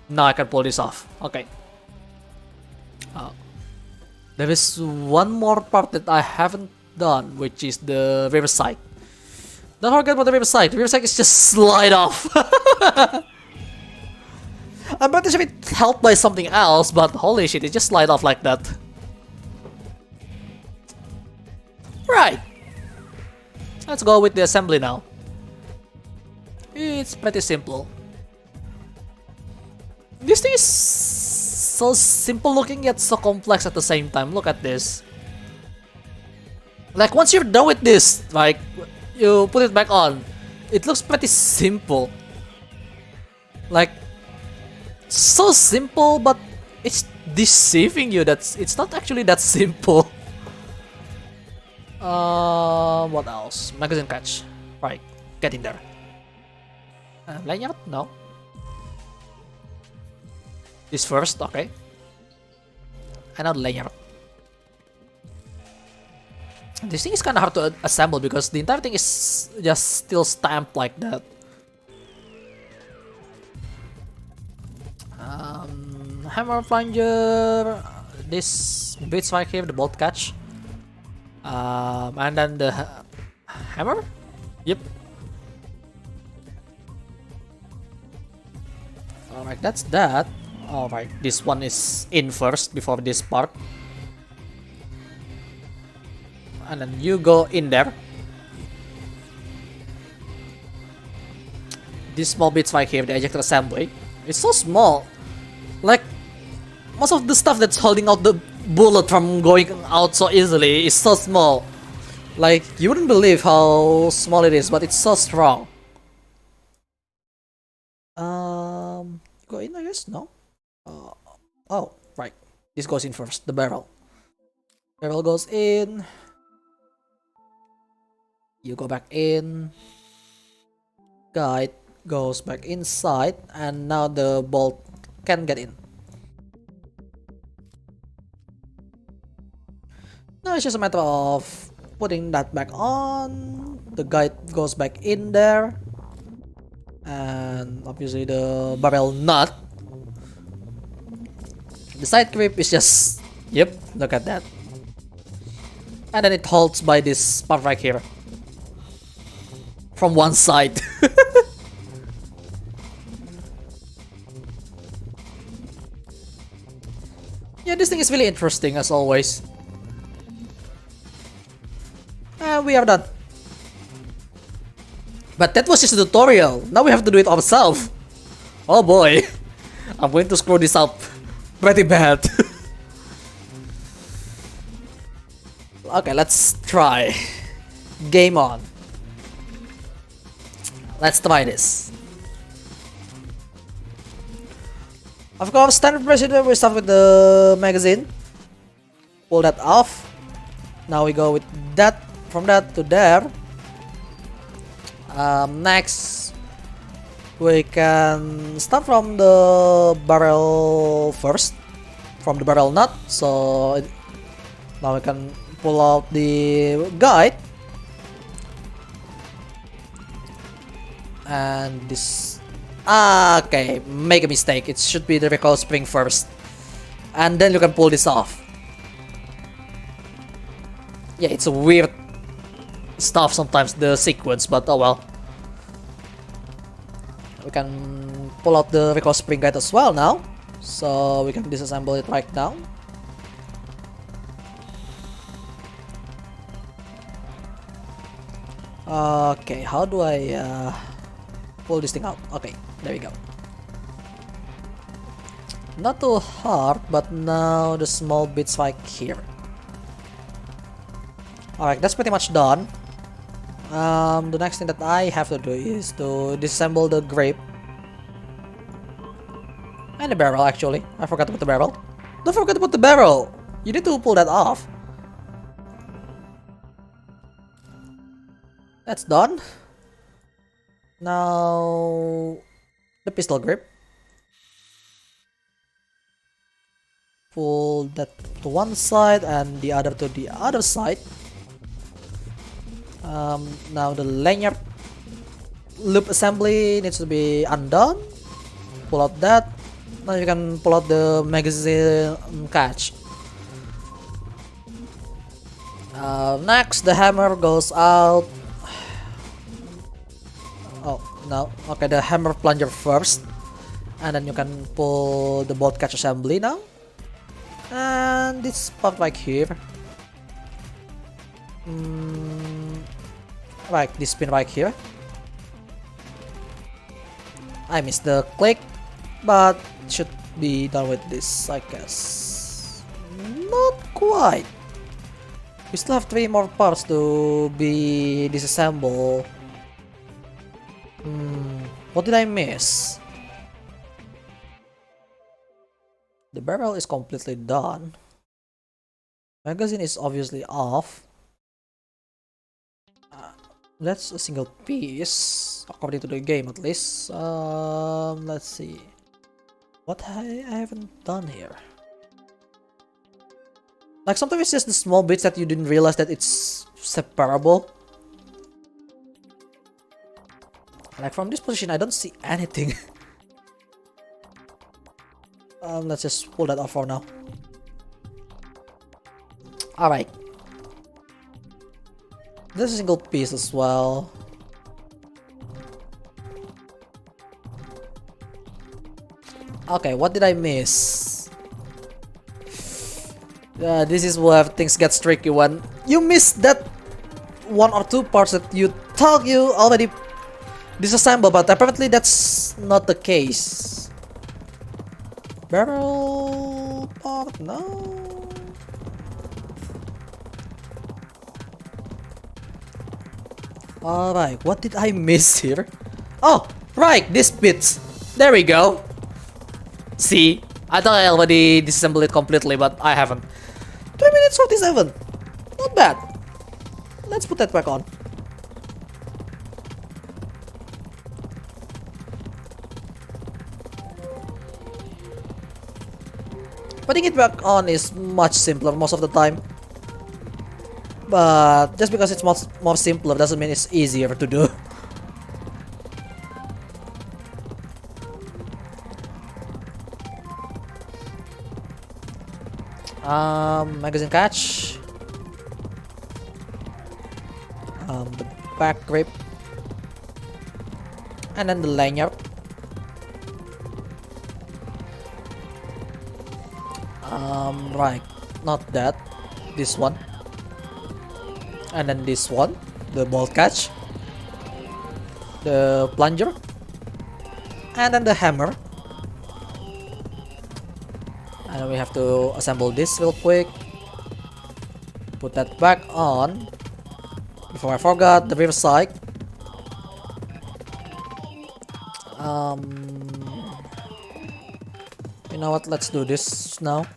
Now I can pull this off. Okay. There is one more part that I haven't done, which is the rear sight. Don't forget about the rear sight. The rear sight is just slide off. I'm pretty sure it helped by something else, but holy shit, it just slide off like that. Right. Let's go with the assembly now. It's pretty simple. This thing is so simple looking yet so complex at the same time. Look at this. Like once you're done with this, like you put it back on, it looks pretty simple. Like so simple, but it's deceiving you that it's not actually that simple. What else? Magazine catch. Right, get in there. Lanyard? No. This first, okay. Another lanyard. This thing is kind of hard to assemble because the entire thing is just still stamped like that. Hammer plunger. This bits right here, the bolt catch. And then the hammer? Yep. Alright, that's that. Alright, this one is in first before this part. And then you go in there. These small bits right here, the ejector assembly. It's so small. Like, most of the stuff that's holding out the bullet from going out so easily is so small. Like, you wouldn't believe how small it is, but it's so strong. Go in, I guess? No? Oh, right. This goes in first, the barrel. Barrel goes in. You go back in. Guide goes back inside. And now the bolt can get in. Now it's just a matter of putting that back on. The guide goes back in there. And obviously the barrel nut. The side grip is just, yep, look at that. And then it holds by this part right here. From one side. Yeah, this thing is really interesting as always. And we are done. But that was just a tutorial. Now we have to do it ourselves. Oh boy. I'm going to screw this up pretty bad. Okay, let's try. Game on. Let's try this. Of course, standard procedure, we start with the magazine. Pull that off. Now we go with that, from that to there. Next, we can start from the barrel first, from the barrel nut. So now we can pull out the guide, and this. Okay, make a mistake. It should be the recoil spring first, and then you can pull this off. Yeah, it's a weird stuff sometimes, the sequence, but oh well. We can pull out the recoil spring guide as well now, so we can disassemble it right now. Okay, how do I pull this thing out? Okay, there we go. Not too hard, but now the small bits right here. Alright, that's pretty much done. The next thing that I have to do is to disassemble the grape. And the barrel, actually. I forgot to put the barrel. Don't forget to put the barrel! You need to pull that off. That's done. Now, the pistol grip. Pull that to one side and the other to the other side. Now the lanyard loop assembly needs to be undone. Pull out that. Now you can pull out the magazine catch. Next, the hammer goes out. Oh no, okay, the hammer plunger first. And then you can pull the bolt catch assembly now. And this part right here. Right, this pin right here. I missed the click, but should be done with this, I guess. Not quite. We still have 3 more parts to be disassembled. What did I miss? The barrel is completely done. Magazine is obviously off. That's a single piece, according to the game at least. Let's see. What I haven't done here. Like sometimes it's just the small bits that you didn't realize that it's separable. Like from this position, I don't see anything. Let's just pull that off for now. Alright. There's a single piece as well. Okay, what did I miss? This is where things get tricky when you miss that 1 or 2 parts that you thought you already disassembled, but apparently that's not the case. Barrel part, no. Alright, what did I miss here? Oh, right, this bit. There we go. See, I thought I already disassembled it completely, but I haven't. 3 minutes 47. Not bad. Let's put that back on. Putting it back on is much simpler most of the time. But just because it's more simpler doesn't mean it's easier to do. Magazine catch. The back grip. And then the lanyard. Right, not that. This one. And then this one, the bolt catch, the plunger, and then the hammer. And we have to assemble this real quick. Put that back on. Before I forgot, the rear sight. You know what? Let's do this now.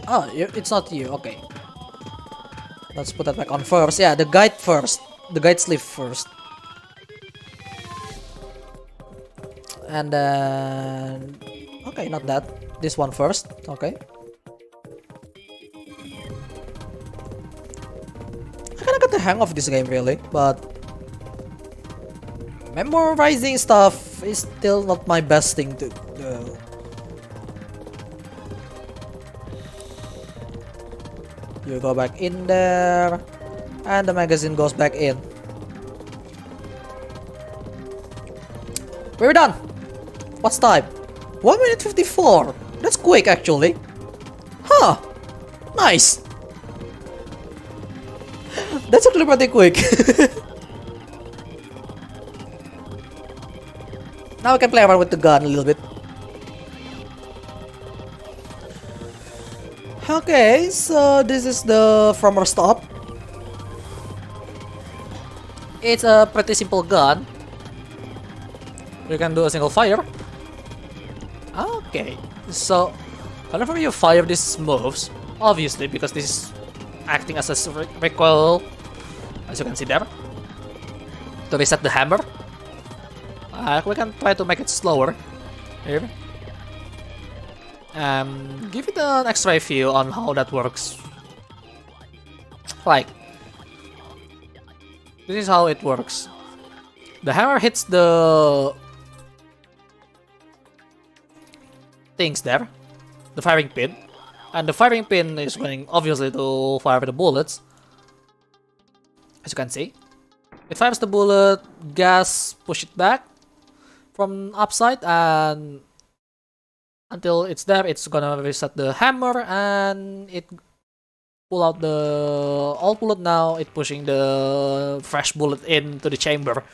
Oh, it's not you. Okay. Let's put that back on first. Yeah, the guide first. The guide sleeve first. And then... Okay, not that. This one first. Okay. I kinda got the hang of this game, really. But... memorizing stuff is still not my best thing to do. You go back in there, and the magazine goes back in. We're done. What's time? 1 minute 54. That's quick, actually. Huh. Nice. That's actually pretty quick. Now we can play around with the gun a little bit. Okay, so this is the former stop. It's a pretty simple gun. You can do a single fire. Okay, so whenever you fire these moves, obviously because this is acting as a recoil, as you can see there, to reset the hammer. We can try to make it slower here. Give it an extra view on how that works. Like, this is how it works. The hammer hits the things there, the firing pin, and the firing pin is going obviously to fire the bullets, as you can see. It fires the bullet, gas, push it back from upside, and until it's there, it's gonna reset the hammer, and it pull out the old bullet now. It pushing the fresh bullet into the chamber.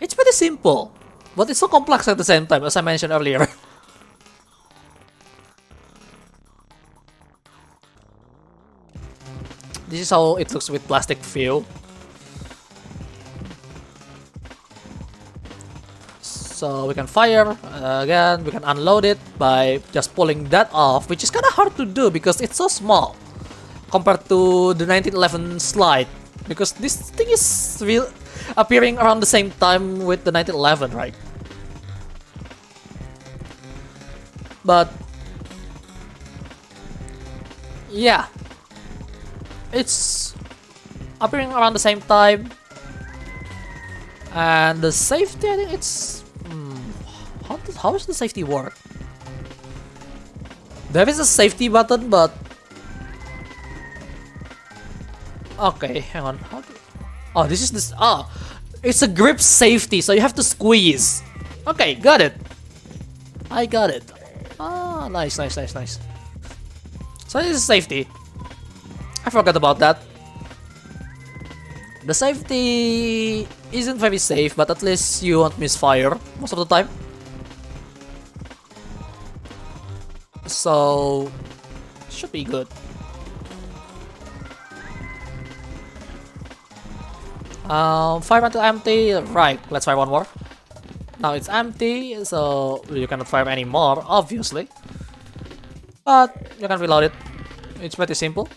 It's pretty simple, but it's so complex at the same time, as I mentioned earlier. This is how it looks with plastic feel. So we can fire, again, we can unload it by just pulling that off, which is kind of hard to do because it's so small compared to the 1911 slide. Because this thing is appearing around the same time with the 1911, right? But yeah, it's appearing around the same time, and the safety, I think it's how does the safety work? There is a safety button, but okay, hang on. Oh, this is this. Ah, it's a grip safety, so you have to squeeze. Okay, got it. I got it. Ah, nice. So this is safety. I forgot about that. The safety isn't very safe, but at least you won't misfire most of the time. So should be good. Fire until empty. Right, let's fire one more. Now it's empty, so you cannot fire anymore, obviously. But you can reload it. It's pretty simple.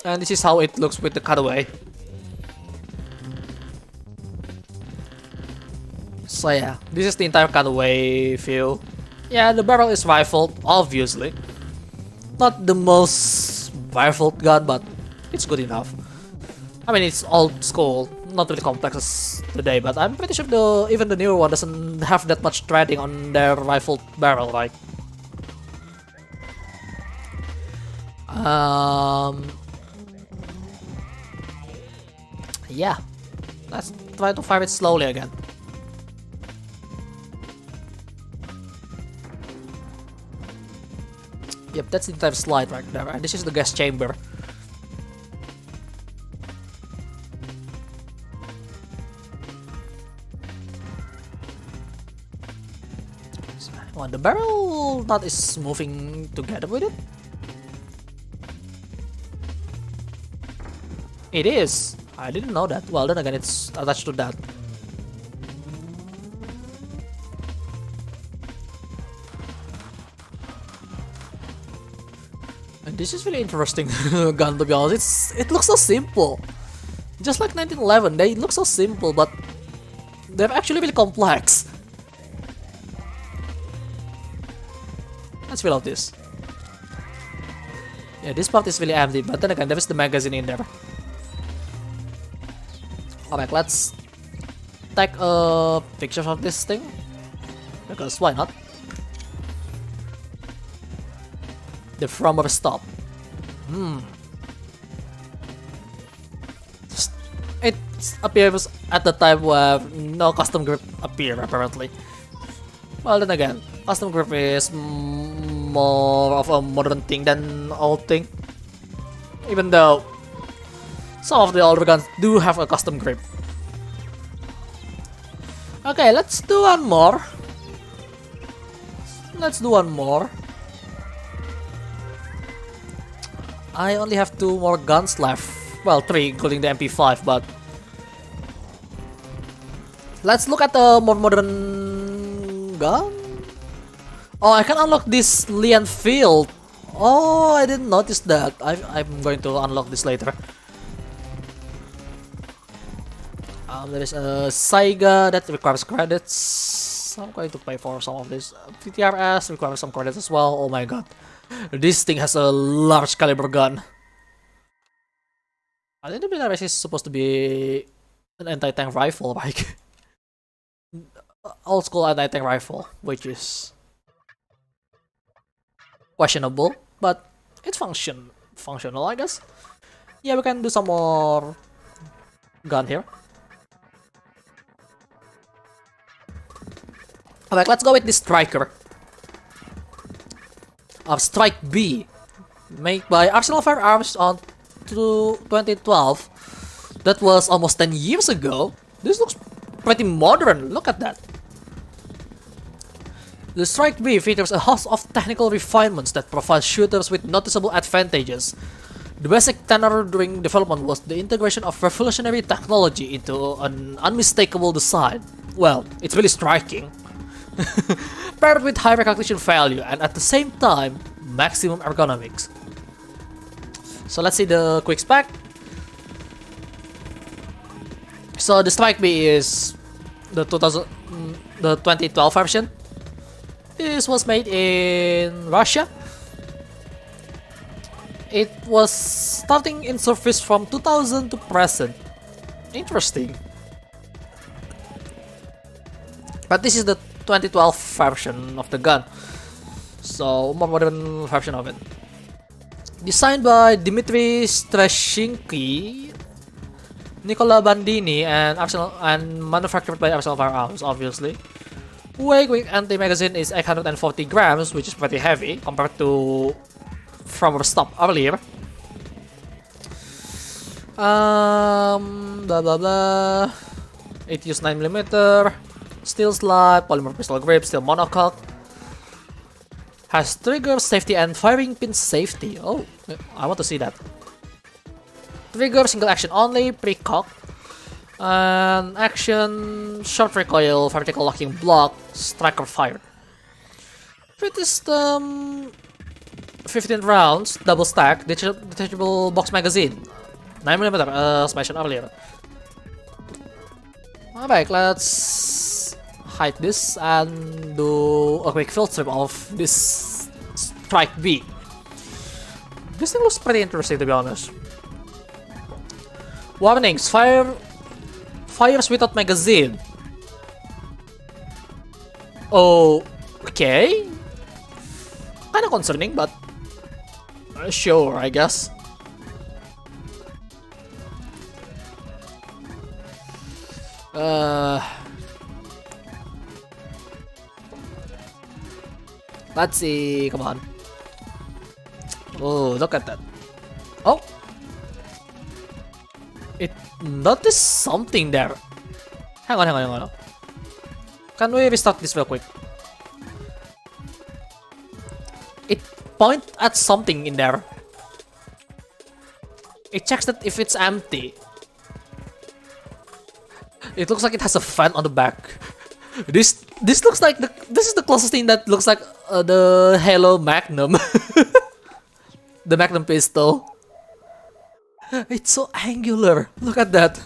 And this is how it looks with the cutaway. So yeah, this is the entire cutaway feel. Yeah, the barrel is rifled, obviously. Not the most rifled gun, but it's good enough. I mean, it's old school, not really complex as today, but I'm pretty sure even the newer one doesn't have that much threading on their rifled barrel, right? Yeah, let's try to fire it slowly again. Yep, that's the entire slide right there, and this is the gas chamber. Well, the barrel nut is moving together with it. It is. I didn't know that. Well, then again, it's attached to that. And this is really interesting gun, to be honest. It looks so simple. Just like 1911, they look so simple, but they're actually really complex. Let's fill out this. Yeah, this part is really empty, but then again, there is the magazine in there. Alright, let's take a picture of this thing, because why not? The frommer stop. It appears at the time where no custom grip appear, apparently. Well, then again, custom grip is more of a modern thing than old thing. Even though some of the older guns do have a custom grip. Okay, let's do one more. I only have 2 more guns left. Well, 3 including the MP5, but let's look at the more modern gun. Oh, I can unlock this Lionfield. Oh, I didn't notice that. I'm going to unlock this later. There is a Saiga that requires credits. I'm going to pay for some of this. TTRS requires some credits as well. Oh my god. This thing has a large caliber gun. I think the BTRS is supposed to be an anti-tank rifle, like old school anti-tank rifle, which is questionable, but it's functional, I guess. Yeah, we can do some more gun here. Alright, let's go with this striker. Strike B, made by Arsenal Firearms on 2012. That was almost 10 years ago. This looks pretty modern, look at that. The Strike B features a host of technical refinements that provide shooters with noticeable advantages. The basic tenor during development was the integration of revolutionary technology into an unmistakable design. Well, it's really striking. Paired with high recognition value and at the same time, maximum ergonomics. So let's see the quick spec. So the Strike B is the 2012 version. This was made in Russia. It was starting in service from 2000 to present. Interesting. But this is the 2012 version of the gun. So, more modern version of it. Designed by Dmitry Strashinsky, Nicola Bandini, and manufactured by Arsenal Firearms, obviously. Weight with anti-magazine is 840 grams, which is pretty heavy compared to from our stop earlier. Blah blah blah. It used 9mm, steel slide, polymer pistol grip, steel monocoque. Has trigger safety and firing pin safety. Oh, I want to see that. Trigger single action only, pre-cock. And action, short recoil, vertical locking block, striker fire. Fit system, 15 rounds, double stack, detachable box magazine, 9mm, as mentioned earlier. Alright, let's hide this and do a quick field trip of this Strike B. This thing looks pretty interesting, to be honest. Warnings: fires without magazine. Okay. Kinda concerning, but sure, I guess. Let's see, come on. Oh, look at that. Oh! It noticed something there. Hang on. Can we restart this real quick? It points at something in there. It checks that if it's empty. It looks like it has a fan on the back. This looks like this is the closest thing that looks like the Halo Magnum. The Magnum Pistol. It's so angular. Look at that.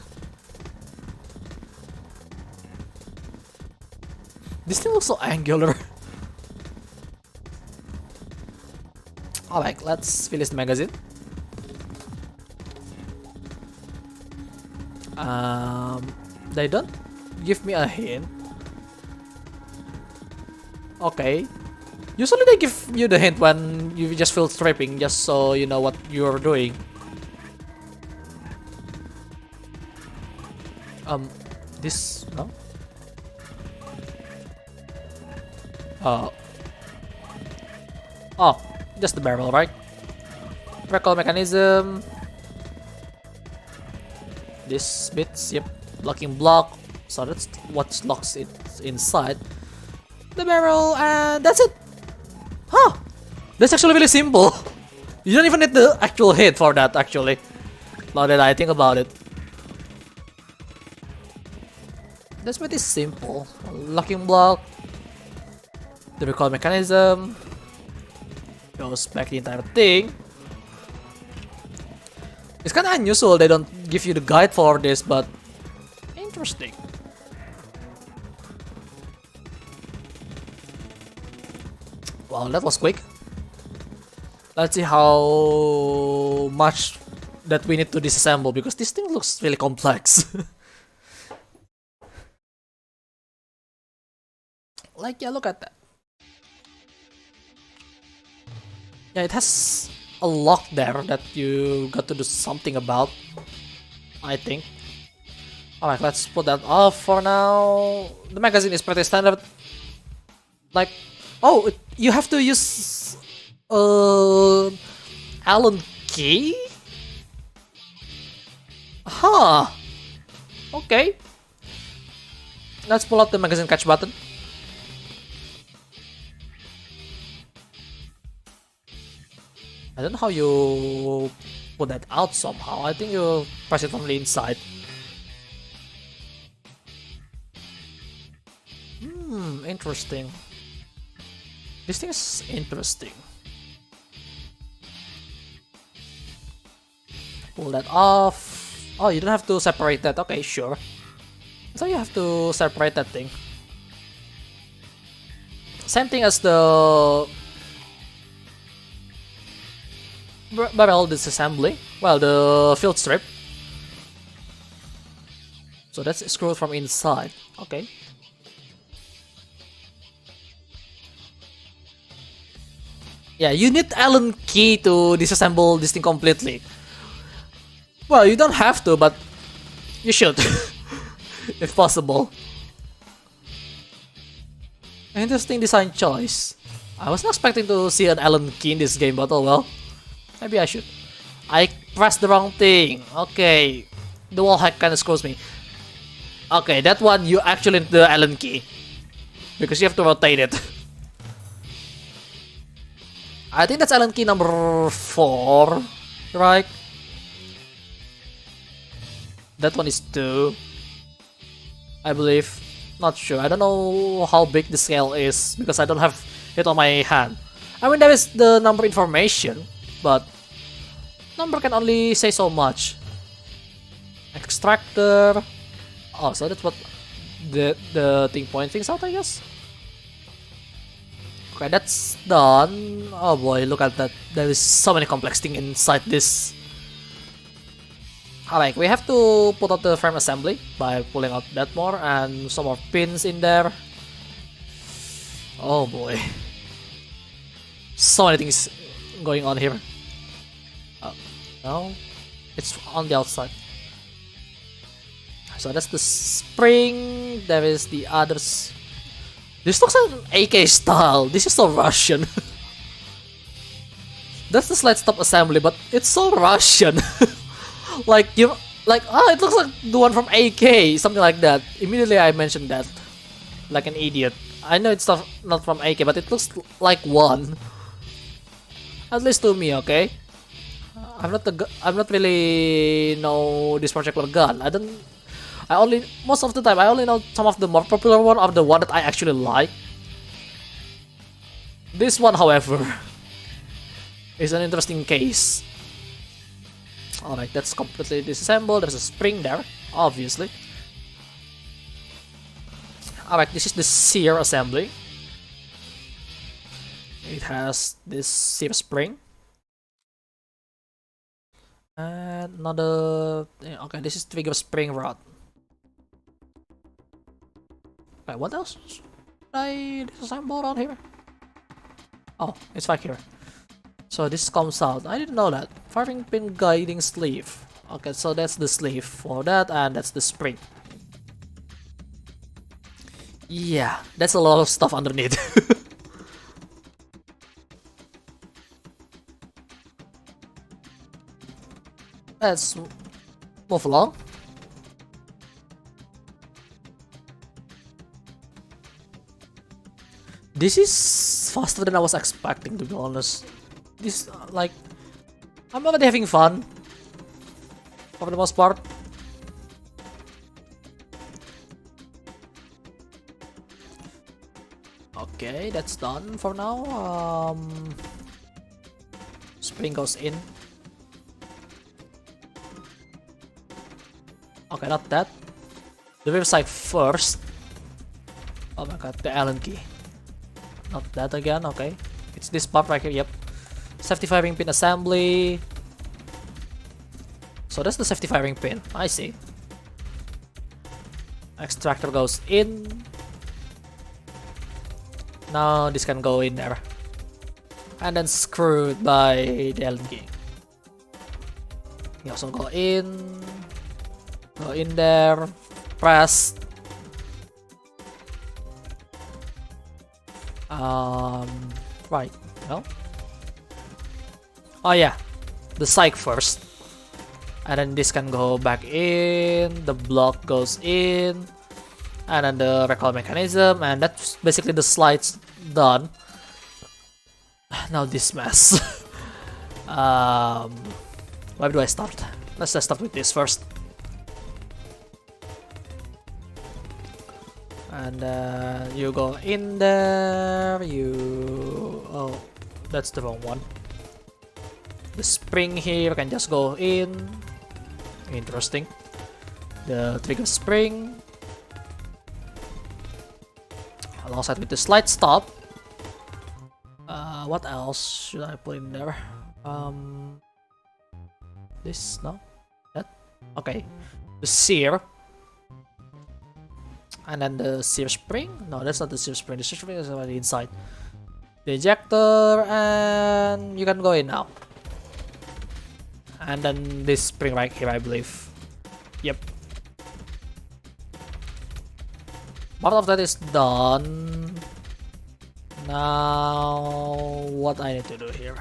This thing looks so angular. Alright, let's finish the magazine. They don't give me a hint. Okay. Usually they give you the hint when you just feel stripping, just so you know what you're doing. This, no? Oh, just the barrel, right? Recoil mechanism. This bits, yep. Locking block. So that's what locks it inside. The barrel, and that's it. Huh. That's actually really simple. You don't even need the actual hit for that, actually. Now that I think about it. That's pretty simple. Locking block. The recoil mechanism. Goes back the entire thing. It's kinda unusual they don't give you the guide for this, but interesting. Wow, that was quick. Let's see how much that we need to disassemble, because this thing looks really complex. Like, yeah, look at that. Yeah, it has a lock there that you got to do something about, I think. Alright, let's put that off for now. The magazine is pretty standard. Like, oh, you have to use Allen key? Huh. Okay. Let's pull out the magazine catch button. I don't know how you put that out somehow. I think you press it from the inside. Interesting. This thing is interesting. Pull that off. Oh, you don't have to separate that. Okay, sure. So you have to separate that thing. Same thing as the barrel disassembly. Well, the field strip. So that's screwed from inside. Okay. Yeah, you need Allen key to disassemble this thing completely. Well, you don't have to, but you should, if possible. Interesting design choice. I was not expecting to see an Allen key in this game, but oh well. Maybe I should. I pressed the wrong thing. Okay, the wall hack kind of screws me. Okay, that one you actually need the Allen key because you have to rotate it. I think that's Allen key number 4, right? That one is 2, I believe. Not sure. I don't know how big the scale is because I don't have it on my hand. I mean, there is the number information, but number can only say so much. Extractor. Oh, so that's what the thing pointing out, I guess. Okay, that's done. Oh boy, look at that. There is so many complex things inside this. Alright, we have to put out the frame assembly by pulling out that more and some more pins in there. Oh boy. So many things going on here. No, it's on the outside. So that's the spring. There is the others. This looks like an AK style. This is so Russian. That's the slide stop assembly, but it's so Russian. Like you, like oh, it looks like the one from AK, something like that. Immediately I mentioned that, like an idiot. I know it's not from AK, but it looks like one. At least to me, okay. I'm not really know this particular gun. Most of the time I only know some of the more popular one of the one that I actually like. This one, however, is an interesting case. Alright, that's completely disassembled. There's a spring there, obviously. Alright, this is the sear assembly. It has this sear spring. And another... Okay, this is trigger spring rod. Okay, what else should I disassemble around here? Oh, it's back here. So this comes out. I didn't know that. Firing pin guiding sleeve. Okay, so that's the sleeve for that, and that's the spring. Yeah, that's a lot of stuff underneath. Let's move along. This is faster than I was expecting, to be honest. This, like, I'm already having fun, for the most part. Okay, that's done for now. Spring goes in. Okay, not that. The Wixsite first. Oh my god, the Allen key. Not that again, okay. It's this part right here, yep. Safety firing pin assembly. So that's the safety firing pin, I see. Extractor goes in. Now this can go in there. and then screwed by the Allen key. You also go in there, press. Right, no? Oh yeah, the psych first. And then this can go back in, the block goes in, and then the recoil mechanism, and that's basically the slides done. Now this mess. Where do I start? Let's just start with this first. And you go in there, oh, that's the wrong one. The spring here can just go in. Interesting. The trigger spring. Alongside with the slide stop. What else should I put in there? This, no? That? Okay. The sear. And then the sear spring? No, that's not the sear spring. The sear spring is already inside. The ejector, and you can go in now. And then this spring right here, I believe. Yep. Part of that is done. Now, what I need to do here?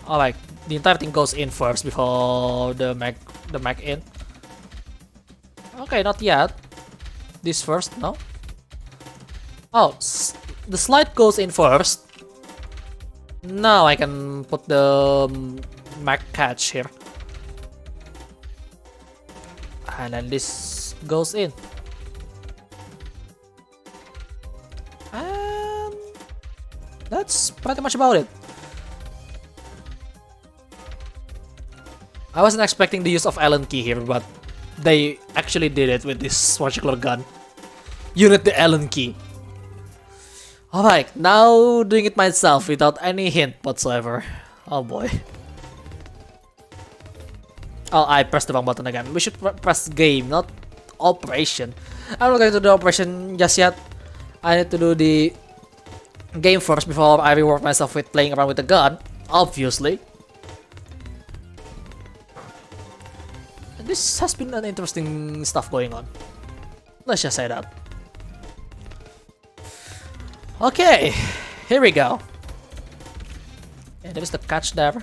Alright, the entire thing goes in first before the mag in. Okay, not yet. This first, no? Oh, the slide goes in first. Now I can put the mag catch here. And then this goes in. And that's pretty much about it. I wasn't expecting the use of Allen key here, but they actually did it with this particular gun. Unit the Allen key. Alright, now doing it myself without any hint whatsoever. Oh boy. Oh, I pressed the wrong button again. We should press game, not operation. I'm not going to do the operation just yet. I need to do the game first before I reward myself with playing around with the gun, obviously. This has been an interesting stuff going on. Let's just say that. Okay, here we go. Yeah, there is the catch there.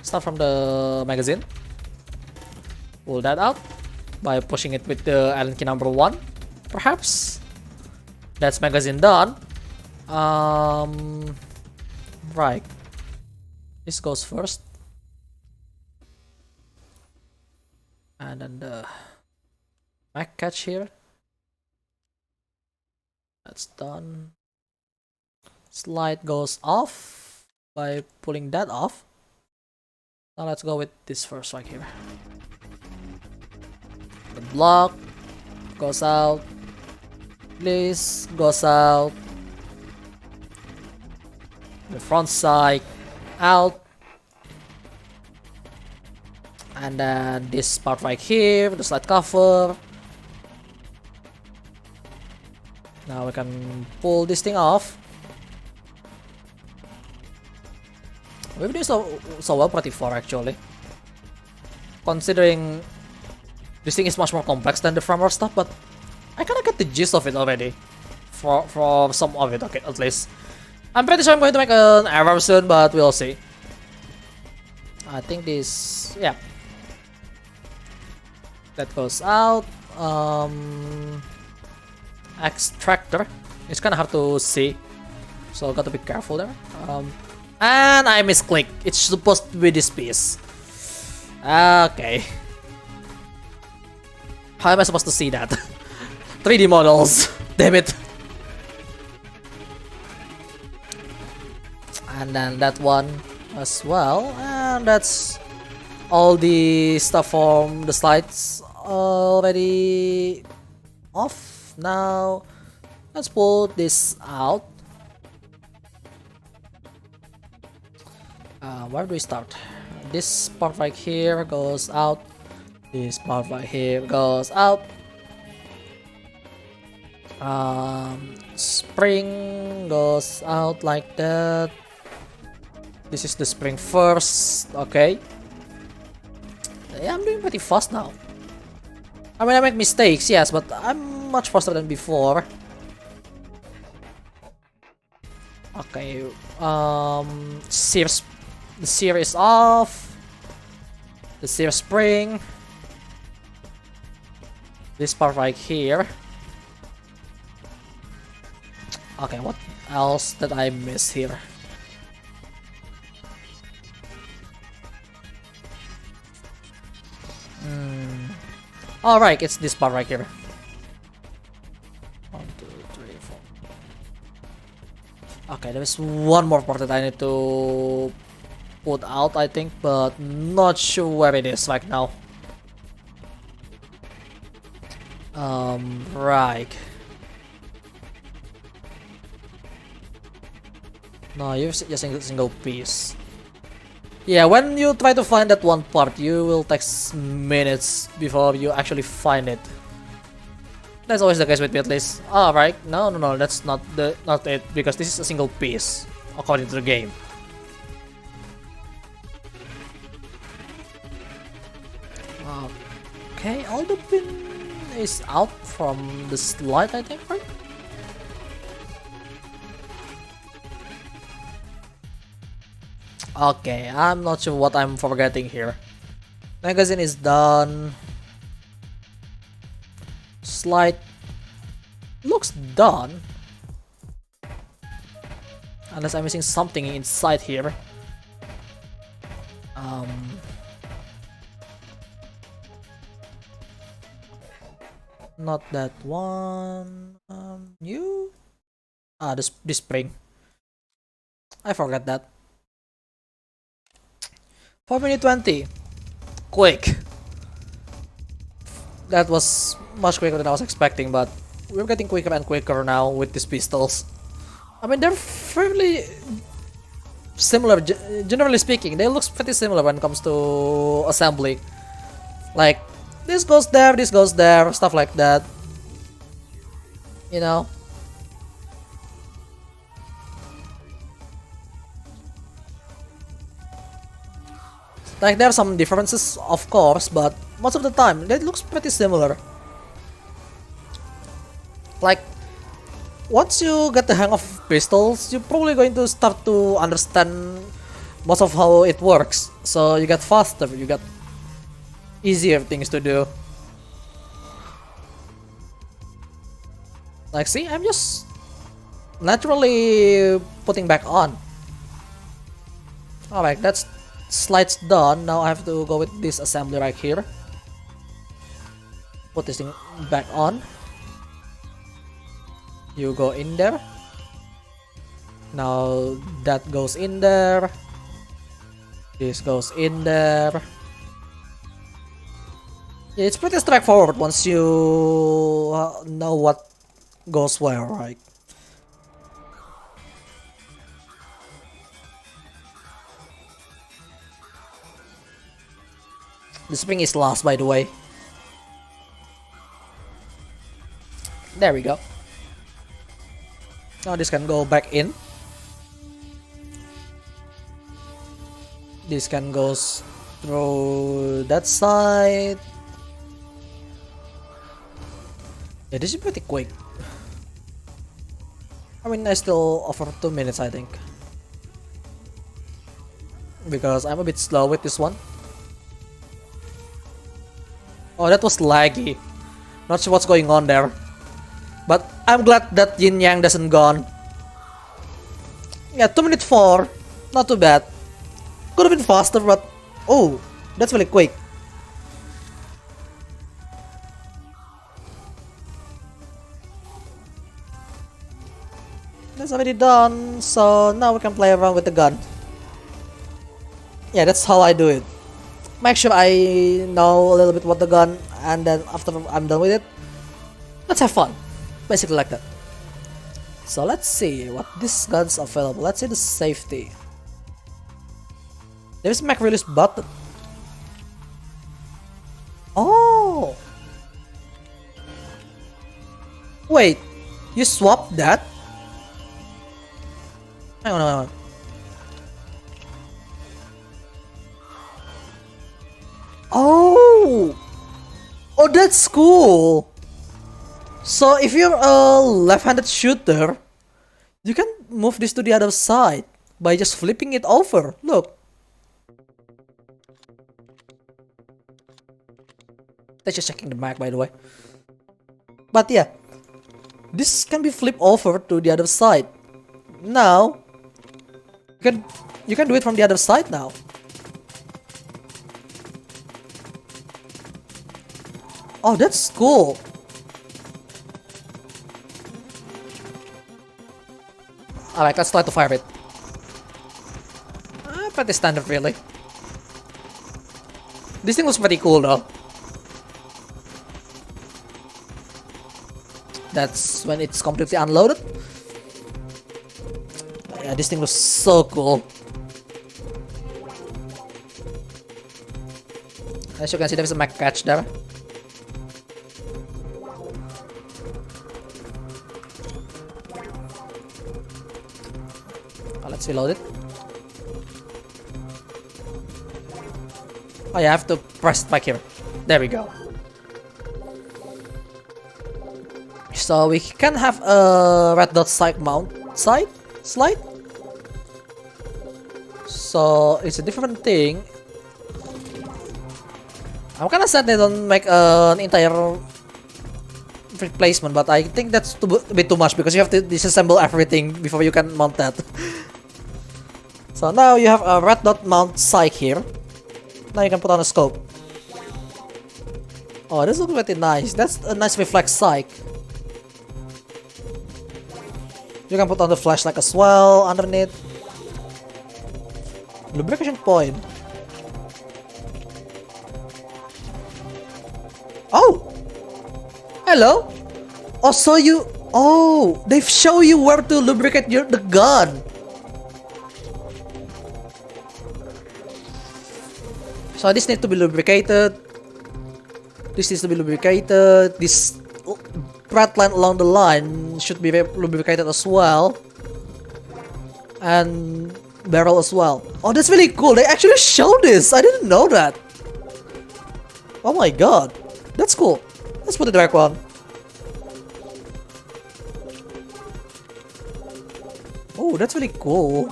Start from the magazine. Pull that out by pushing it with the Allen key number 1, perhaps. That's magazine done. Right. This goes first. And then the mag catch here. That's done. Slide goes off by pulling that off. Now let's go with this first right here. The block goes out. This goes out. The front side out. And then this part right here, the slide cover. Now we can pull this thing off. We've done so well pretty far actually. Considering this thing is much more complex than the firmware stuff, but I kinda get the gist of it already. For some of it, okay, at least. I'm pretty sure I'm going to make an error soon, but we'll see. I think this, yeah. That goes out. Extractor. It's kind of hard to see, so gotta be careful there. And I misclicked. It's supposed to be this piece. Okay. How am I supposed to see that? 3D models. Damn it. And then that one as well. And that's all the stuff from the slides already off. Now let's pull this out. Where do we start? This part right here goes out. This part right here goes out. Spring goes out like that. This is the spring first. Okay. Yeah, I'm doing pretty fast now. I mean, I make mistakes, yes, but I'm much faster than before. Okay. The sear is off. The sear spring. This part right here. Okay, what else did I miss here? Alright, it's this part right here. 1, 2, 3, 4. Okay, there's one more part that I need to put out, I think, but not sure where it is right now. Right. No, you're just a single piece. Yeah, when you try to find that one part, you will take minutes before you actually find it. That's always the case with me, at least. Alright, no, that's not it, because this is a single piece, according to the game. Okay, all the pin is out from the slide, I think, right? Okay, I'm not sure what I'm forgetting here. Magazine is done. Slide looks done. Unless I'm missing something inside here. Not that one. You? This spring. I forgot that. 4:20. Quick. That was much quicker than I was expecting, but we're getting quicker and quicker now with these pistols. I mean, they're fairly similar, generally speaking. They look pretty similar when it comes to assembly. Like, this goes there, stuff like that. You know? Like, there are some differences, of course, but most of the time, it looks pretty similar. Like, once you get the hang of pistols, you're probably going to start to understand most of how it works. So you get faster, you get easier things to do. Like, see, I'm just naturally putting back on. Alright, that's slides done. Now I have to go with this assembly right here. Put this thing back on. You go in there. Now that goes in there. This goes in there. Yeah, it's pretty straightforward once you know what goes where, right? The spring is last, by the way. There we go. Now this can go back in. This can go through that side. Yeah, this is pretty quick. I mean, I still offer 2 minutes, I think. Because I'm a bit slow with this one. Oh, that was laggy. Not sure what's going on there. But I'm glad that Yin Yang doesn't gone. Yeah, 2:04. Not too bad. Could have been faster, but oh, that's really quick. That's already done, so now we can play around with the gun. Yeah, that's how I do it. Make sure I know a little bit what the gun, and then after I'm done with it, let's have fun. Basically like that. So let's see what this gun's available. Let's see the safety. There's a Mac release button. Oh! Wait, You swap that? Hang on. Oh! Oh, that's cool! So if you're a left-handed shooter, you can move this to the other side by just flipping it over. Look. That's just checking the mag, by the way. But yeah, this can be flipped over to the other side. Now, you can do it from the other side now. Oh, that's cool. Alright, let's try to fire it. Pretty standard, really. This thing was pretty cool, though. That's when it's completely unloaded. Yeah, this thing was so cool. As you can see, there's a mag catch there. Let's reload it. Oh, you have to press it back here. There we go. So we can have a red dot sight mount slide. So it's a different thing. I'm kinda sad they don't make an entire replacement, but I think that's a bit too much because you have to disassemble everything before you can mount that. So now you have a red dot mount sight here. Now you can put on a scope. Oh, this looks pretty nice. That's a nice reflex sight. You can put on the flashlight as well underneath. Lubrication point. Oh! Hello? Oh, so you... Oh! They show you where to lubricate the gun. So this needs to be lubricated. This needs to be lubricated. This red line along the line should be lubricated as well. And barrel as well. Oh, that's really cool. They actually show this. I didn't know that. Oh my god. That's cool. Let's put it back on. Oh, that's really cool.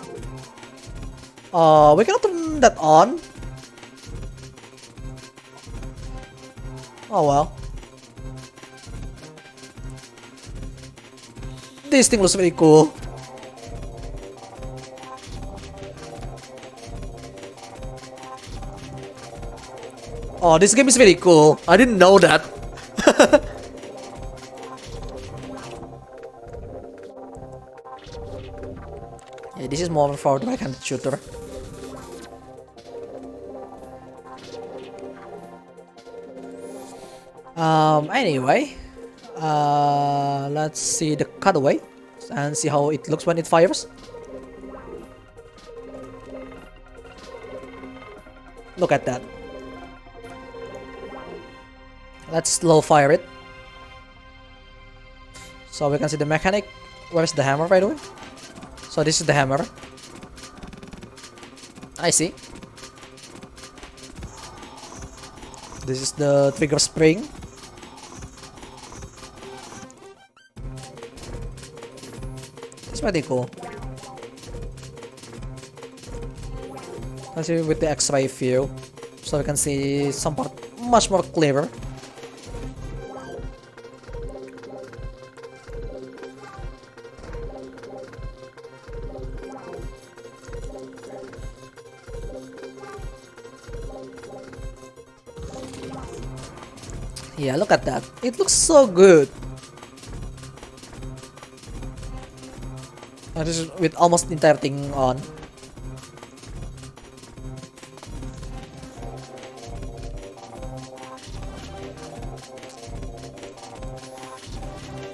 We cannot turn that on. Oh well. This thing looks really cool. Oh, this game is really cool. I didn't know that. Yeah, this is more for the right-handed shooter. Anyway, let's see the cutaway and see how it looks when it fires. Look at that. Let's slow fire it. So we can see the mechanic. Where's the hammer, by the way? So this is the hammer. I see. This is the trigger spring. It's pretty cool. Let's see with the X-ray view, so we can see some part much more clearer. Yeah, look at that. It looks so good. And this is with almost the entire thing on.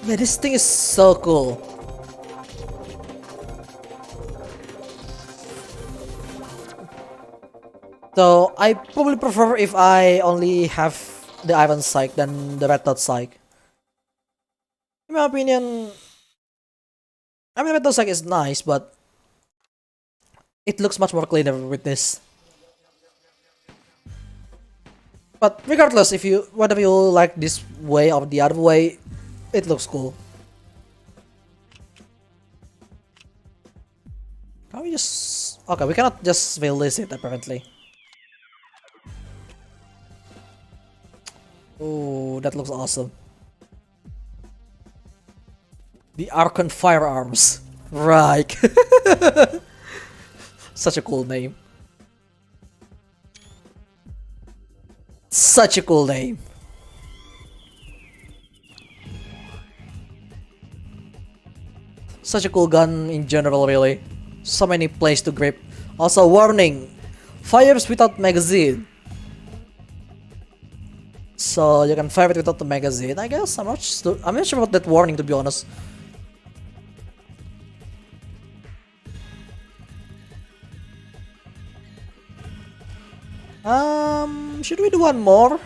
Yeah, this thing is so cool. So I probably prefer if I only have the iron sight than the red dot sight. In my opinion, I mean, Metal Sack is nice, but it looks much more cleaner with this. But regardless, whether you like this way or the other way, it looks cool. Can we just... Okay, we cannot just release it apparently. Oh, that looks awesome. The Archon firearms. Right. Such a cool name. Such a cool name. Such a cool gun in general, really. So many places to grip. Also, warning: fires without magazine. So you can fire it without the magazine, I guess. I'm not sure about that warning, to be honest. Should we do one more?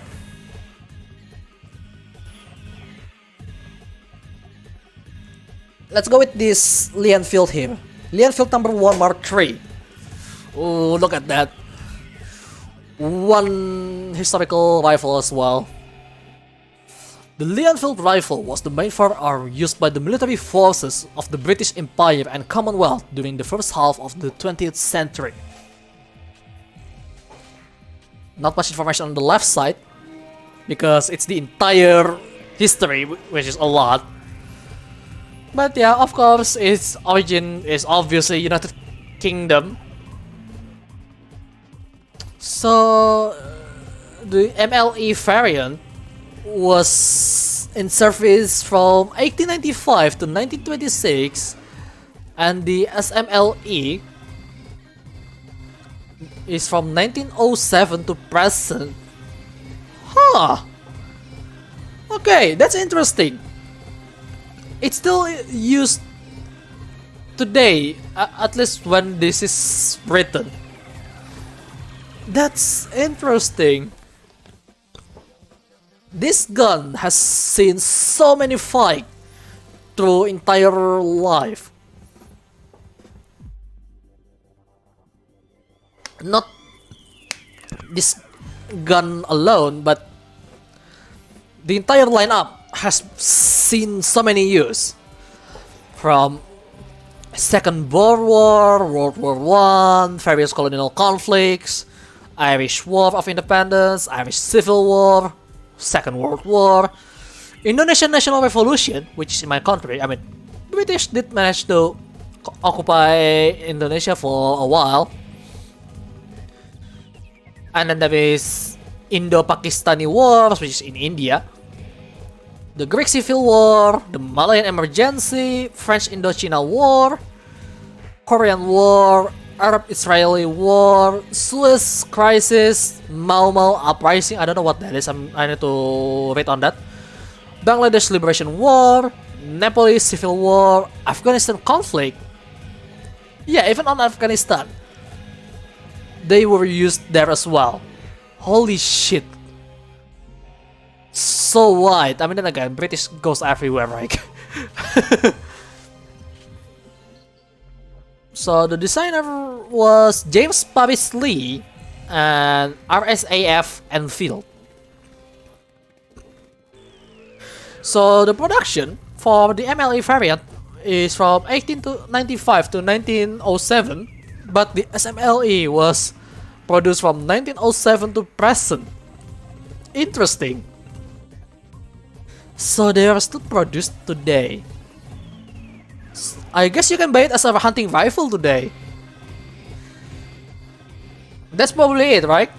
Let's go with this Lionfield here. Lionfield number 1 Mark III. Oh, look at that. One historical rifle as well. The Lionfield Rifle was the main firearm used by the military forces of the British Empire and Commonwealth during the first half of the 20th century. Not much information on the left side, because it's the entire history, which is a lot. But yeah, of course, its origin is obviously United Kingdom. So the MLE variant was in service from 1895 to 1926, and the SMLE is from 1907 to present. Huh. Okay, that's interesting. It's still used today, at least when this is written. That's interesting. This gun has seen so many fights through entire life. Not this gun alone, but the entire lineup has seen so many use. From Second World War, World War I, various colonial conflicts, Irish War of Independence, Irish Civil War, Second World War, Indonesian National Revolution, which is in my country. I mean, British did manage to occupy Indonesia for a while. And then there is Indo-Pakistani Wars, which is in India. The Greek Civil War, the Malayan Emergency, French Indochina War, Korean War, Arab-Israeli War, Suez Crisis, Mau Mau Uprising, I don't know what that is, I need to read on that. Bangladesh Liberation War, Nepalese Civil War, Afghanistan conflict. Yeah, even on Afghanistan, they were used there as well. Holy shit. So wide. I mean, then again, British goes everywhere, right? So the designer was James Pavis Lee and RSAF Enfield. So the production for the MLE variant is from 1895 to 1907, but the SMLE was produced from 1907 to present. Interesting. So they are still produced today. I guess you can buy it as a hunting rifle today. That's probably it, right?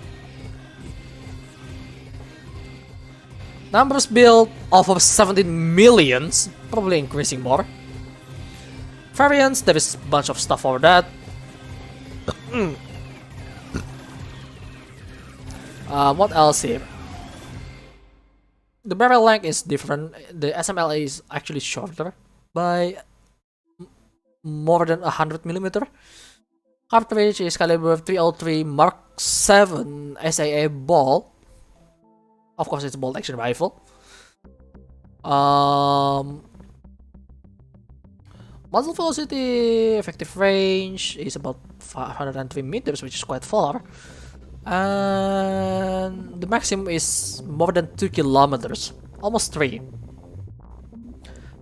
Numbers built over 17 millions, probably increasing more. Variants, there is a bunch of stuff for that. What else here? The barrel length is different. The SMLA is actually shorter by more than 100mm. Cartridge is caliber 303 Mark 7 SAA ball. Of course, it's a bolt action rifle. Muzzle velocity, effective range is about 503 meters, which is quite far. And the maximum is more than 2 kilometers, almost 3.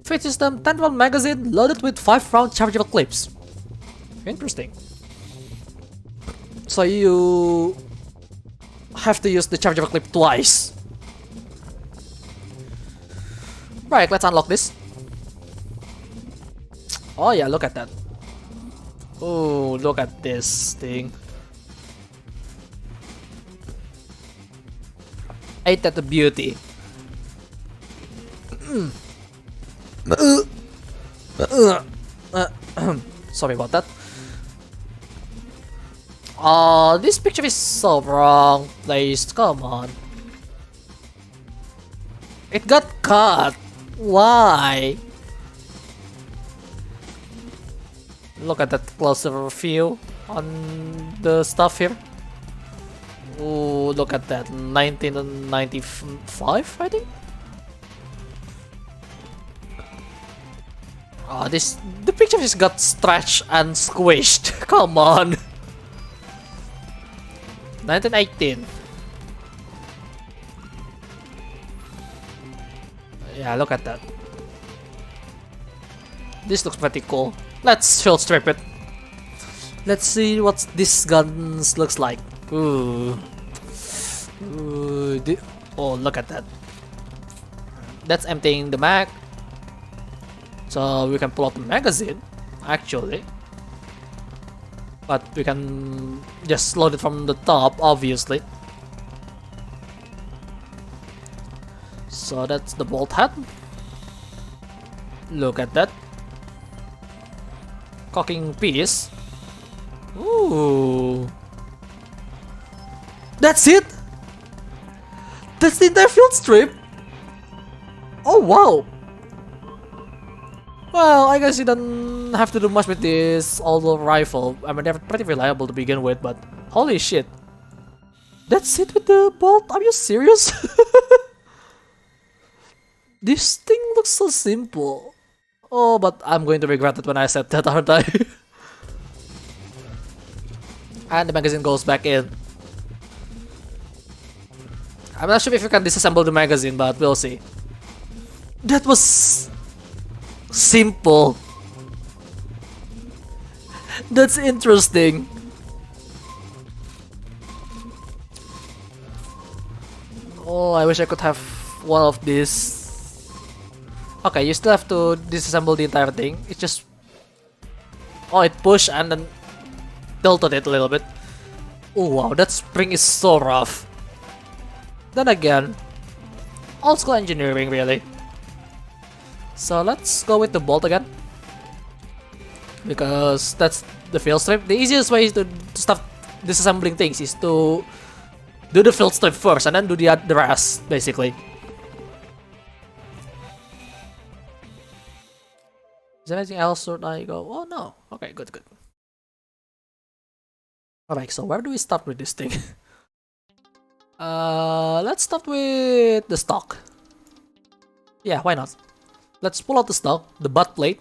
Feed system, 10 round magazine loaded with 5 round chargeable clips. Interesting. So you have to use the chargeable clip twice. Right, let's unlock this. Oh yeah, look at that. Oh, look at this thing. Ain't that the beauty? Sorry about that. Oh, this picture is so wrong placed. Come on. It got cut. Why? Look at that closer view on the stuff here. Oh, look at that. 1995, I think? Oh, the picture just got stretched and squished. Come on. 1918. Yeah, look at that. This looks pretty cool. Let's field strip it. Let's see what this gun looks like. Ooh. Ooh. Oh, look at that. That's emptying the mag. So we can pull out the magazine, actually. But we can just load it from the top, obviously. So that's the bolt head. Look at that. Cocking piece. Ooh. That's it? That's the entire field strip? Oh wow. Well, I guess you don't have to do much with this old rifle. I mean, they're pretty reliable to begin with, but holy shit. That's it with the bolt? Are you serious? This thing looks so simple. Oh, but I'm going to regret it when I said that, aren't I? And the magazine goes back in. I'm not sure if you can disassemble the magazine, but we'll see. That was simple. That's interesting. Oh, I wish I could have one of these. Okay, you still have to disassemble the entire thing. It's just... Oh, it pushed and then tilted it a little bit. Oh wow, that spring is so rough. Then again, old school engineering really. So let's go with the bolt again. Because that's the field strip. The easiest way to start disassembling things is to do the field strip first and then do the rest, basically. Is there anything else should I go? Oh no. Okay, good, good. Alright, so where do we start with this thing? Let's start with the stock. Yeah, why not? Let's pull out the stock, the butt plate.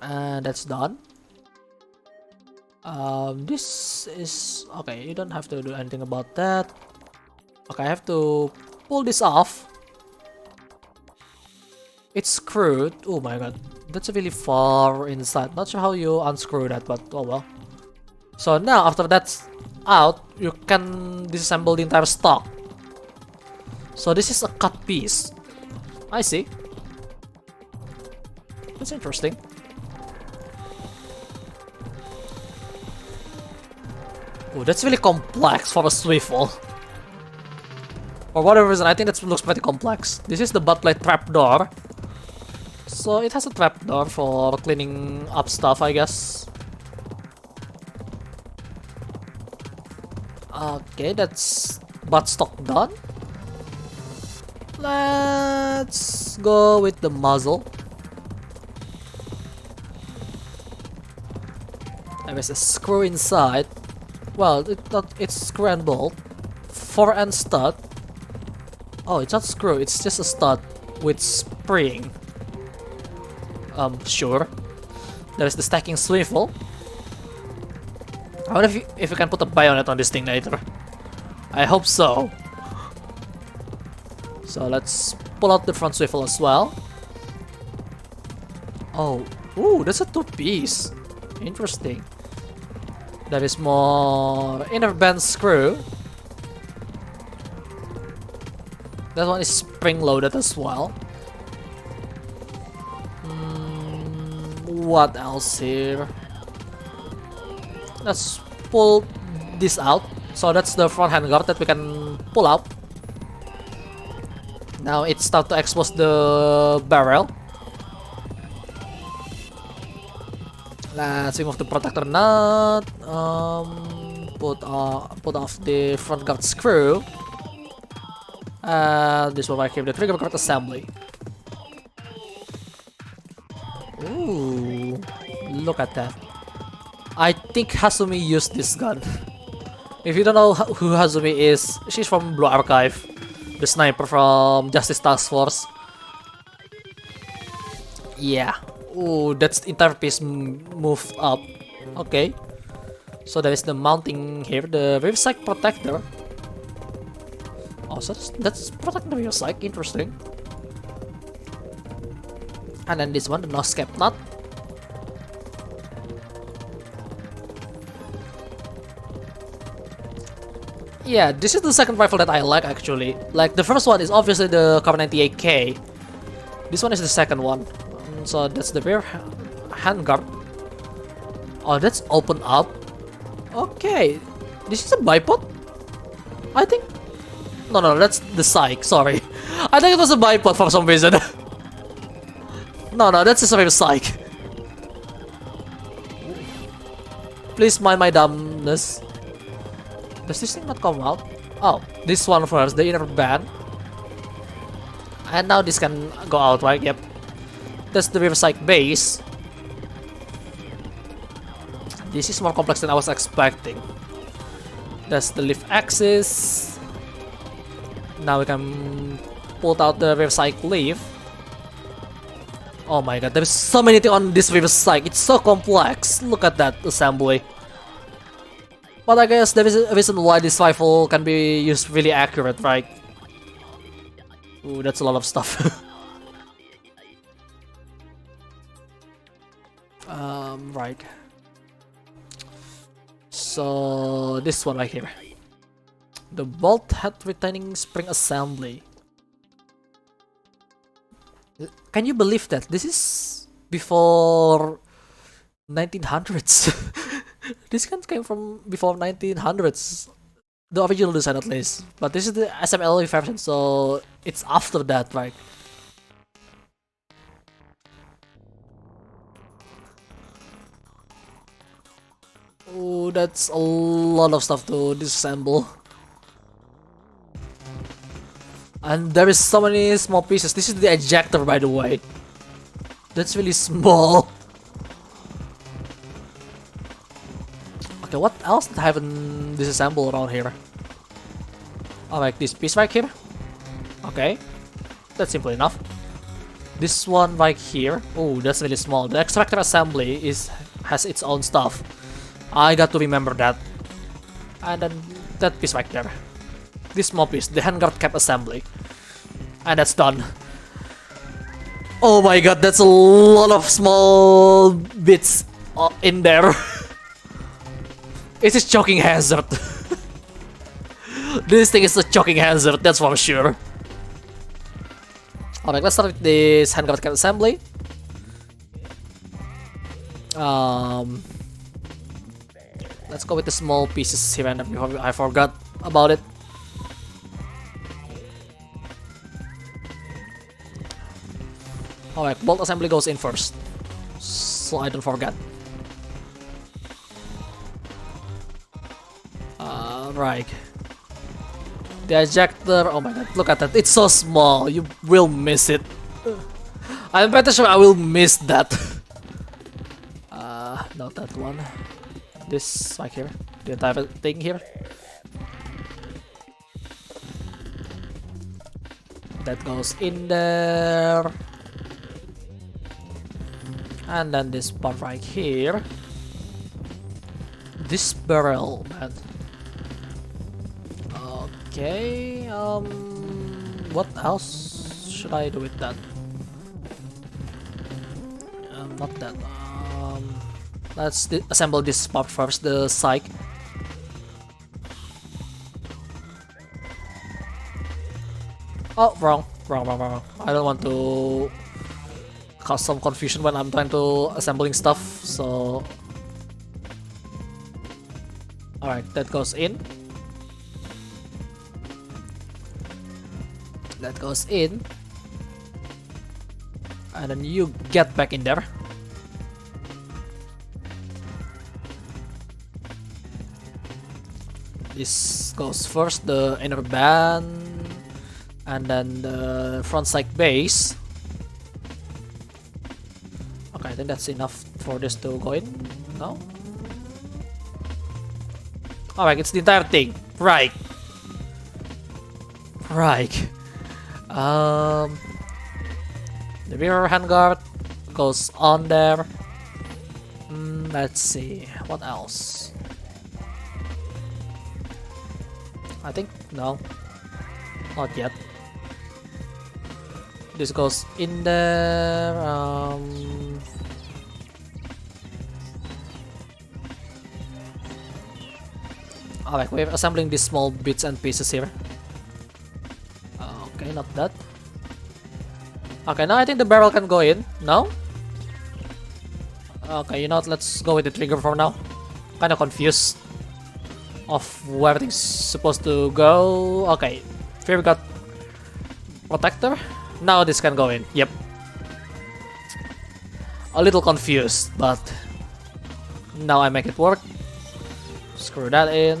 And that's done. This is... Okay, you don't have to do anything about that. Okay, I have to pull this off. It's screwed. Oh my god. That's really far inside. Not sure how you unscrew that, but oh well. So now, after that's out, you can disassemble the entire stock. So this is a cut piece. I see. That's interesting. Oh, that's really complex for a swivel. For whatever reason, I think that looks pretty complex. This is the butt plate trapdoor. So it has a trapdoor for cleaning up stuff, I guess. Okay, that's buttstock done. Let's go with the muzzle. There is a screw inside. Well, it's screw and bolt. Fore and stud. Oh, it's not screw, it's just a stud with spring. Sure. There is the stacking swivel. I wonder if you can put a bayonet on this thing later. I hope so. So let's pull out the front swivel as well. Oh, ooh, that's a two-piece. Interesting. There is more inner band screw. That one is spring-loaded as well. What else here? Let's pull this out. So that's the front handguard that we can pull out. Now it's time to expose the barrel. Let's remove the protector nut. Put off the front guard screw. This one right here, the trigger guard assembly. Ooh, look at that. I think Hasumi used this gun. If you don't know who Hasumi is, she's from Blue Archive, the sniper from Justice Task Force. Yeah. Ooh, that's the entire piece moved up. Okay. So there is the mounting here, the rear sight protector. Oh, so that's protecting the rear sight. Interesting. And then this one, the nose cap nut. Yeah, this is the second rifle that I like actually. Like the first one is obviously the Cover 98K. This one is the second one. So that's the rear handguard. Oh, that's open up. Okay, this is a bipod. I think. No, that's the psych. Sorry, I think it was a bipod for some reason. No, that's just a rear psych. Please mind my dumbness. Does this thing not come out? Oh, this one first, the inner band. And now this can go out, right? Yep. That's the rear sight base. This is more complex than I was expecting. That's the lift axis. Now we can pull out the rear sight leaf. Oh my god, there's so many things on this rear sight. It's so complex. Look at that assembly. But I guess there is a reason why this rifle can be used really accurate, right? Ooh, that's a lot of stuff. Right. So this one right here, the bolt head retaining spring assembly. Can you believe that this is before 1900s? This gun came from before 1900s, the original design at least. But this is the SMLE version, so it's after that, right? Oh, that's a lot of stuff to disassemble. And there is so many small pieces. This is the ejector, by the way. That's really small. Okay, what else did I haven't disassembled around here? I like this piece right here. Okay, that's simple enough. This one right here. Oh, that's really small. The Ejector Assembly has its own stuff. I got to remember that. And then that piece right there. This small piece, the Handguard Cam Assembly. And that's done. Oh my god, that's a lot of small bits in there. It's a choking hazard. This thing is a choking hazard, that's for sure. Alright, let's start with this Handguard Cam Assembly. Let's go with the small pieces here and there before I forgot about it. Alright, bolt assembly goes in first, so I don't forget. Right. The ejector, oh my god, look at that, it's so small, you will miss it. I'm pretty sure I will miss that. Not that one. This right here, the entire thing here. That goes in there. And then this part right here. This barrel, man. Okay, what else should I do with that? Not that. Let's assemble this part first, the psych. Oh, wrong. I don't want to cause some confusion when I'm trying to assembling stuff, so... Alright, that goes in. That goes in. And then you get back in there. This goes first, the inner band, and then the front sight base. Okay, I think that's enough for this to go in. No? Alright, it's the entire thing. Right. The mirror handguard goes on there. Let's see, what else? I think no, not yet. This goes in there. Alright, we're assembling these small bits and pieces here. Okay, not that. Okay, now I think the barrel can go in. No? Okay, you know what? Let's go with the trigger for now. Kinda confused of where everything's supposed to go. Okay, here we got protector. Now this can go in. Yep. A little confused, but now I make it work. Screw that in.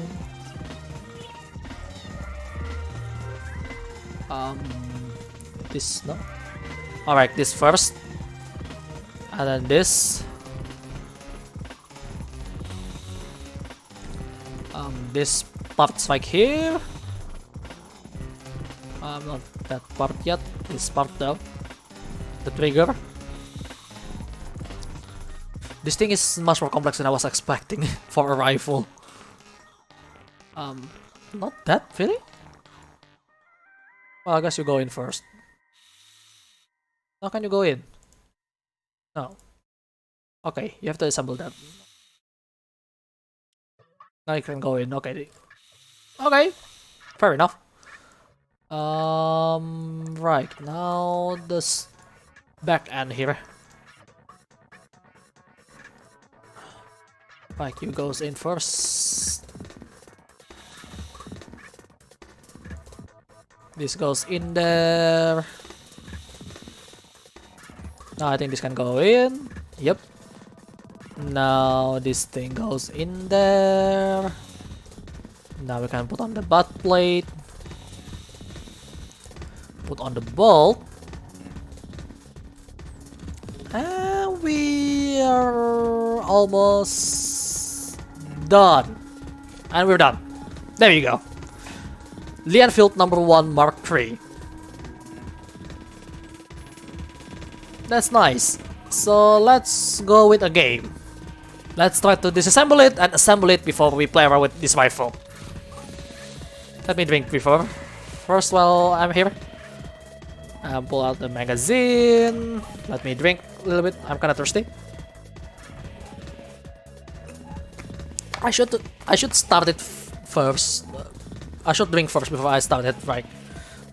This, no? Alright, this first. And then this. This part's like here. Not that part yet. This part though. The trigger. This thing is much more complex than I was expecting for a rifle. Not that, really? Well, I guess you go in first. How can you go in? No. Okay, you have to assemble that. Now you can go in. Okay. Okay. Fair enough. Right. Now this back end here. Right, you goes in first. This goes in there. Now I think this can go in. Yep. Now this thing goes in there. Now we can put on the butt plate. Put on the bolt. And we are almost done. And we're done. There you go. Lionfield #1 Mark III. That's nice. So let's go with a game. Let's try to disassemble it and assemble it before we play around with this rifle. Let me drink before. First, while I'm here, pull out the magazine. Let me drink a little bit. I'm kinda thirsty. I should start it first. I should drink first before I start it, right?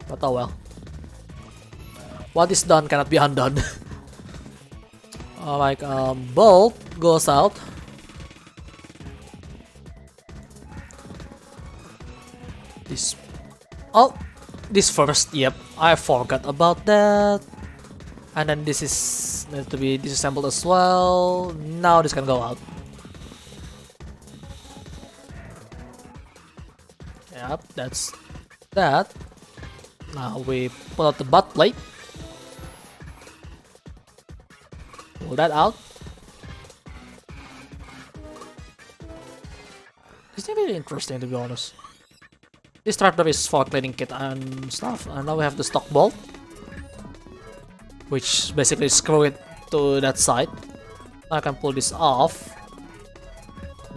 But oh well. What is done cannot be undone. Like bolt goes out. This first. Yep, I forgot about that. And then this is need to be disassembled as well. Now this can go out. Yep, that's that. Now we pull out the butt plate. Pull that out. It's really interesting, to be honest. This trapdoor is for cleaning kit and stuff, and now we have the stock bolt, which basically screw it to that side. I can pull this off.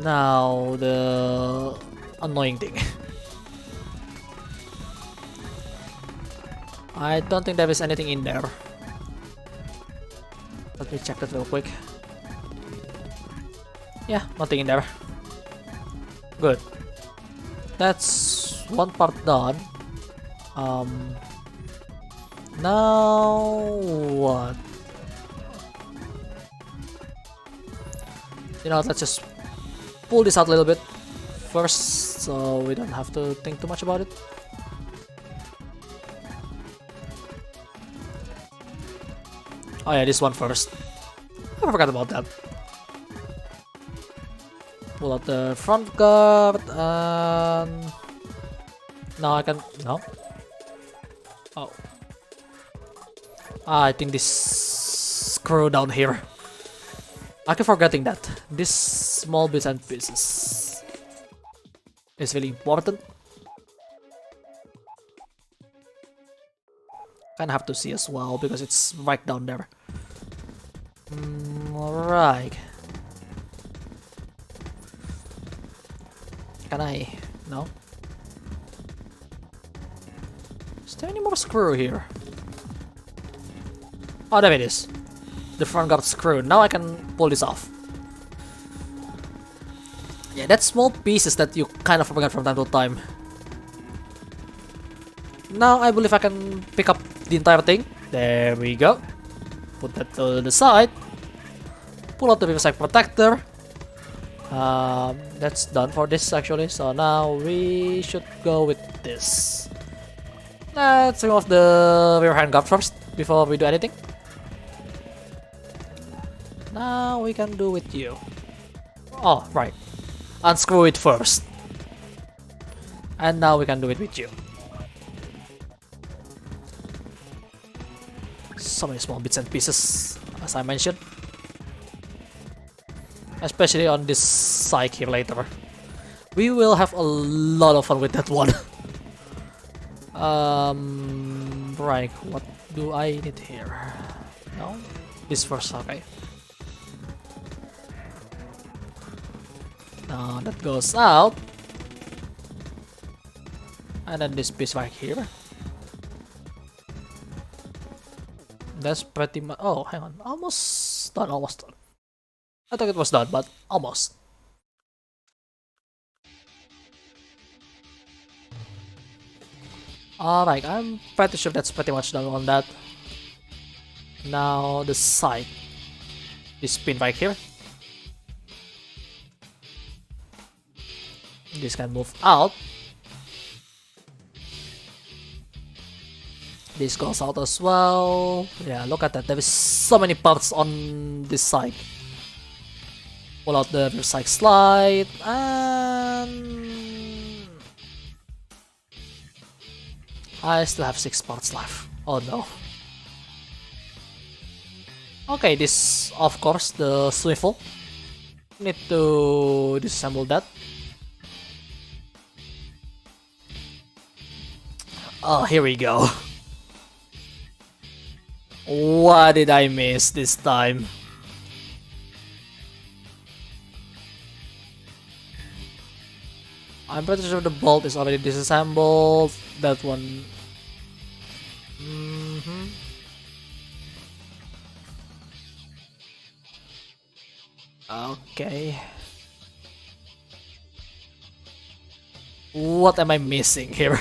Now the annoying thing. I don't think there is anything in there. Let me check that real quick. Yeah, nothing in there. Good. That's one part done. Now what? You know, let's just pull this out a little bit first, so we don't have to think too much about it. Oh yeah, this one first. I forgot about that. Pull out the front guard and now I can oh. I think this screw down here. I keep forgetting that. This small bits and pieces is really important. Kinda have to see as well because it's right down there. Alright. Can I? No? Is there any more screw here? Oh, there it is. The front guard screw. Now I can pull this off. Yeah, that's small pieces that you kind of forget from time to time. Now I believe I can pick up the entire thing. There we go. Put that to the side. Pull out the Vtuber protector. That's done for this actually. So now we should go with this. Let's remove the rear handguard first before we do anything. Now we can do with you. Oh, right. Unscrew it first. And now we can do it with you. So many small bits and pieces, as I mentioned. Especially on this side here later. We will have a lot of fun with that one. Right, what do I need here? No? This first, okay. Now that goes out. And then this piece right here. That's pretty much. Oh, hang on. Almost done, almost done. I thought it was done, but almost. Alright, I'm pretty sure that's pretty much done on that. Now the side. This pin right here. This can move out. This goes out as well. Yeah, look at that. There is so many parts on this side. Pull out the rear side slide and I still have 6 parts left. Oh no. Okay, this of course the swivel. Need to disassemble that. Oh, here we go. What did I miss this time? I'm pretty sure the bolt is already disassembled. That one. Okay. What am I missing here?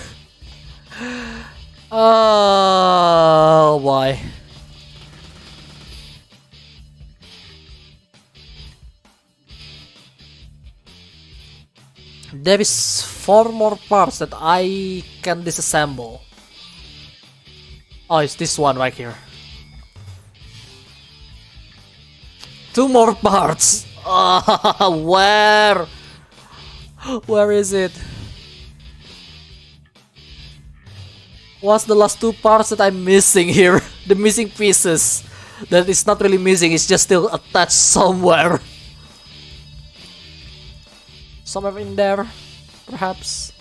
Oh, why? There is 4 more parts that I can disassemble. Oh, it's this one right here. 2 more parts. Where? Where is it? What's the last 2 parts that I'm missing here? The missing pieces. That is not really missing, it's just still attached somewhere. Somewhere in there, perhaps?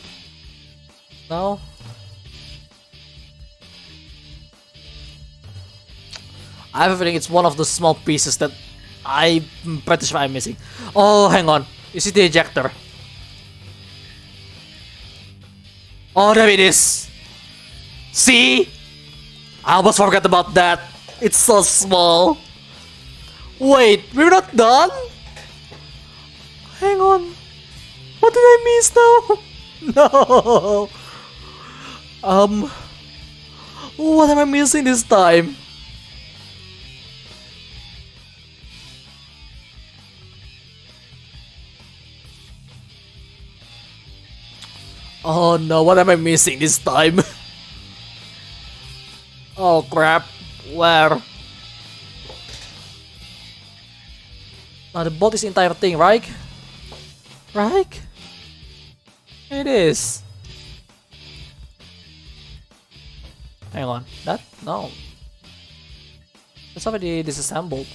No? I have a feeling it's one of the small pieces that I'm pretty sure I'm missing. Oh, hang on. Is it the ejector? Oh, there it is. See? I almost forgot about that. It's so small. Wait, we're not done? Hang on. What did I miss now? No. What am I missing this time? Oh no, what am I missing this time? Oh crap, where? Now the bot is the entire thing, right? Right? It is. Hang on, that? No. It's already disassembled.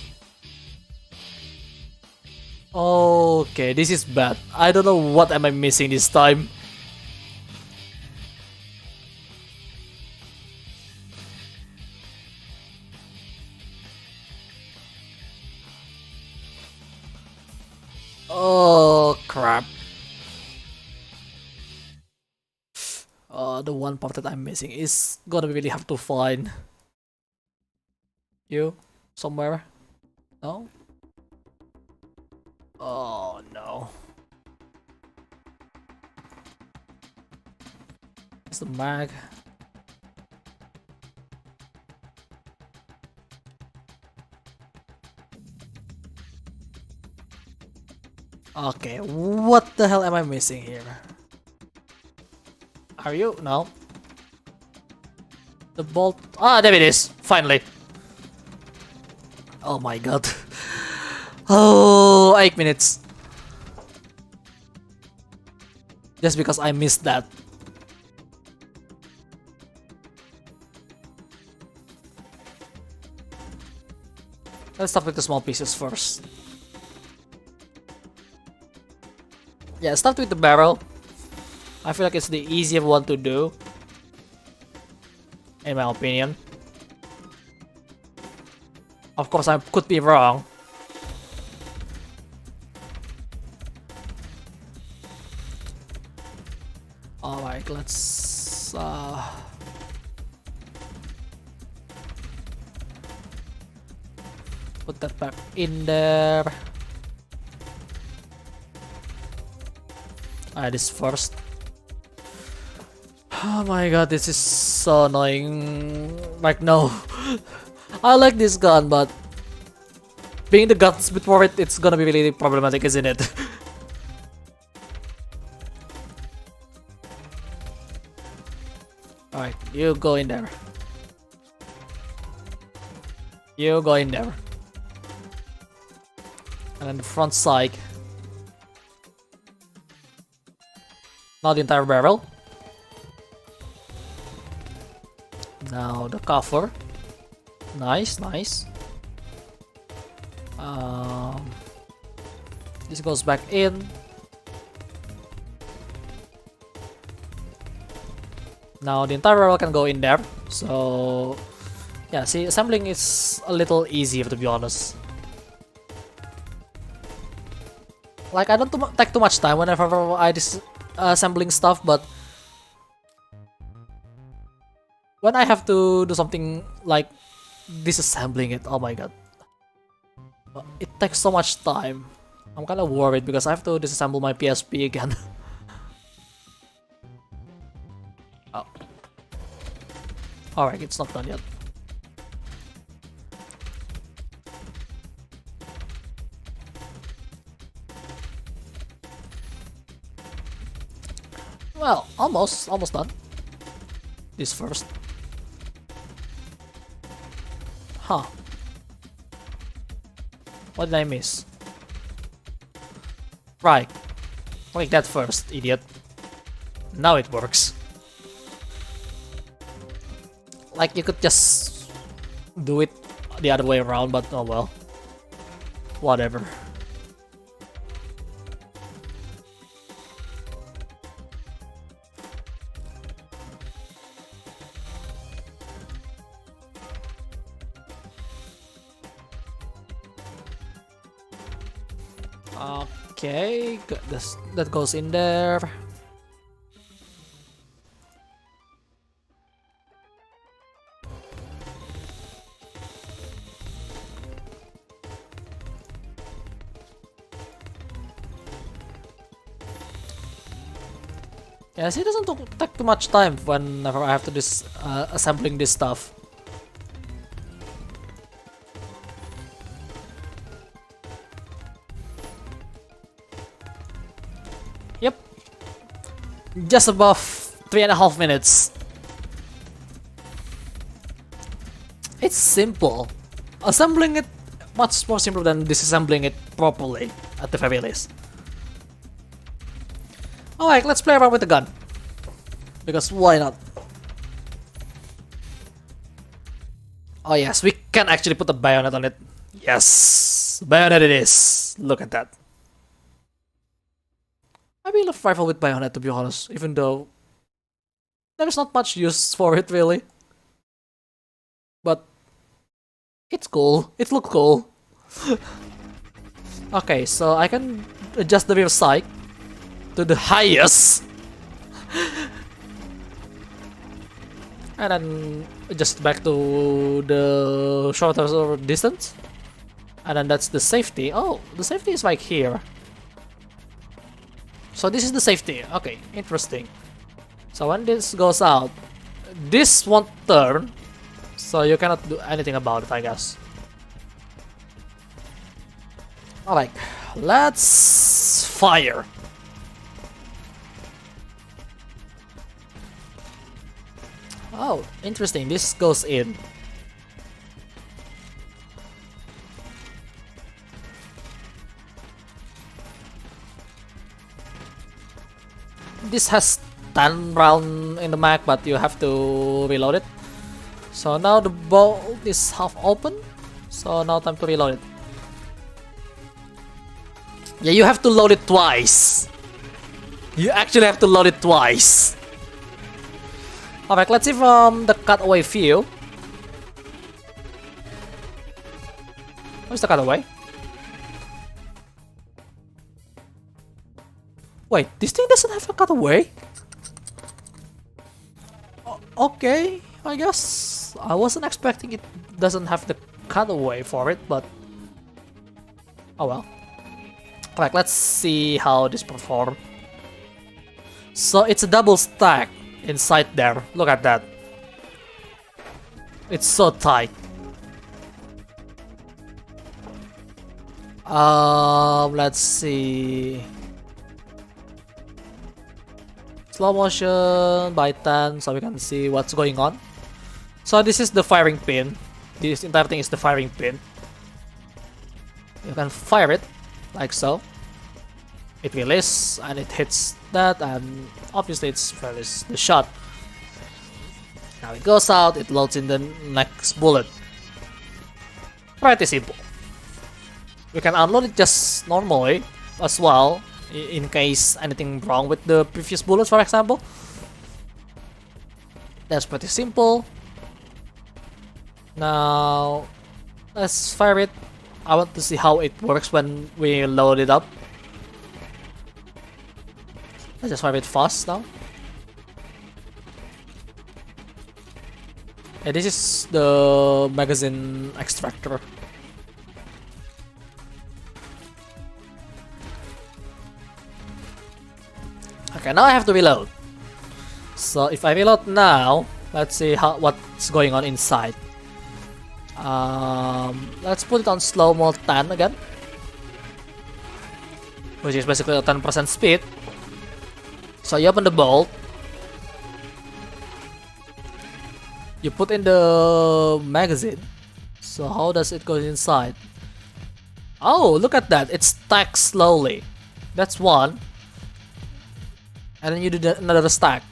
Okay, this is bad. I don't know what am I missing this time. Oh crap. The one part that I'm missing is gonna be really hard to find. You? Somewhere? No? Oh no. It's the mag. Okay, what the hell am I missing here? Are you? No. The bolt. Ah, there it is. Finally. Oh my god. Oh, 8 minutes. Just because I missed that. Let's start with the small pieces first. Yeah, start with the barrel. I feel like it's the easier one to do, in my opinion. Of course, I could be wrong. Alright, let's put that back in there. This first. Oh my god, this is so annoying. Like, no. I like this gun, but being the guns before it, it's gonna be really problematic, isn't it? Alright, you go in there. You go in there. And then the front side. Now the entire barrel. Now the cover. Nice, nice. This goes back in. Now the entire barrel can go in there. So yeah, see, assembling is a little easier, to be honest. Like, I don't take too much time whenever I assembling stuff, but when I have to do something like disassembling it, oh my god, it takes so much time. I'm kind of worried because I have to disassemble my PSP again. Oh. Alright, it's not done yet. Well, almost done. This first. Huh. What did I miss? Right. Like that first, idiot. Now it works. Like, you could just do it the other way around, but oh well. Whatever. Okay, that goes in there. Yes, it doesn't take too much time whenever I have to assembling this stuff. Yep, just above 3.5 minutes. It's simple. Assembling it much more simple than disassembling it properly, at the very least. Alright, let's play around with the gun. Because why not? Oh yes, we can actually put a bayonet on it. Yes, bayonet it is. Look at that. I really love rifle with bayonet, to be honest, even though there's not much use for it really. But it's cool. It looks cool. Okay, so I can adjust the rear sight to the highest, and then adjust back to the shorter distance, and then that's the safety. Oh, the safety is like here. So this is the safety. Okay, interesting. So when this goes out, this won't turn, so you cannot do anything about it, I guess. Alright, let's fire. Oh, interesting. This goes in. This has 10 rounds in the mag, but you have to reload it. So now the bolt is half open. So now time to reload it. Yeah, you have to load it twice. You actually have to load it twice. Alright, let's see from the cutaway view. Where's the cutaway? Wait, this thing doesn't have a cutaway? Okay, I guess. I wasn't expecting it doesn't have the cutaway for it, but oh well. Alright, let's see how this performs. So it's a double stack inside there. Look at that. It's so tight. Let's see. Slow motion by 10 so we can see what's going on. So this is the firing pin. This entire thing is the firing pin. You can fire it like so. It releases and it hits that, and obviously it's released the shot. Now it goes out, it loads in the next bullet. Pretty simple. You can unload it just normally as well, in case anything wrong with the previous bullets, for example. That's pretty simple. Now let's fire it. I want to see how it works when we load it up. Let's just fire it fast now. Yeah, this is the magazine extractor. Okay, now I have to reload. So if I reload now, let's see what's going on inside. Let's put it on slow mode 10 again, which is basically a 10% speed. So you open the bolt, you put in the magazine. So how does it go inside? Oh, look at that, it stacks slowly. That's one. And then you do another stack.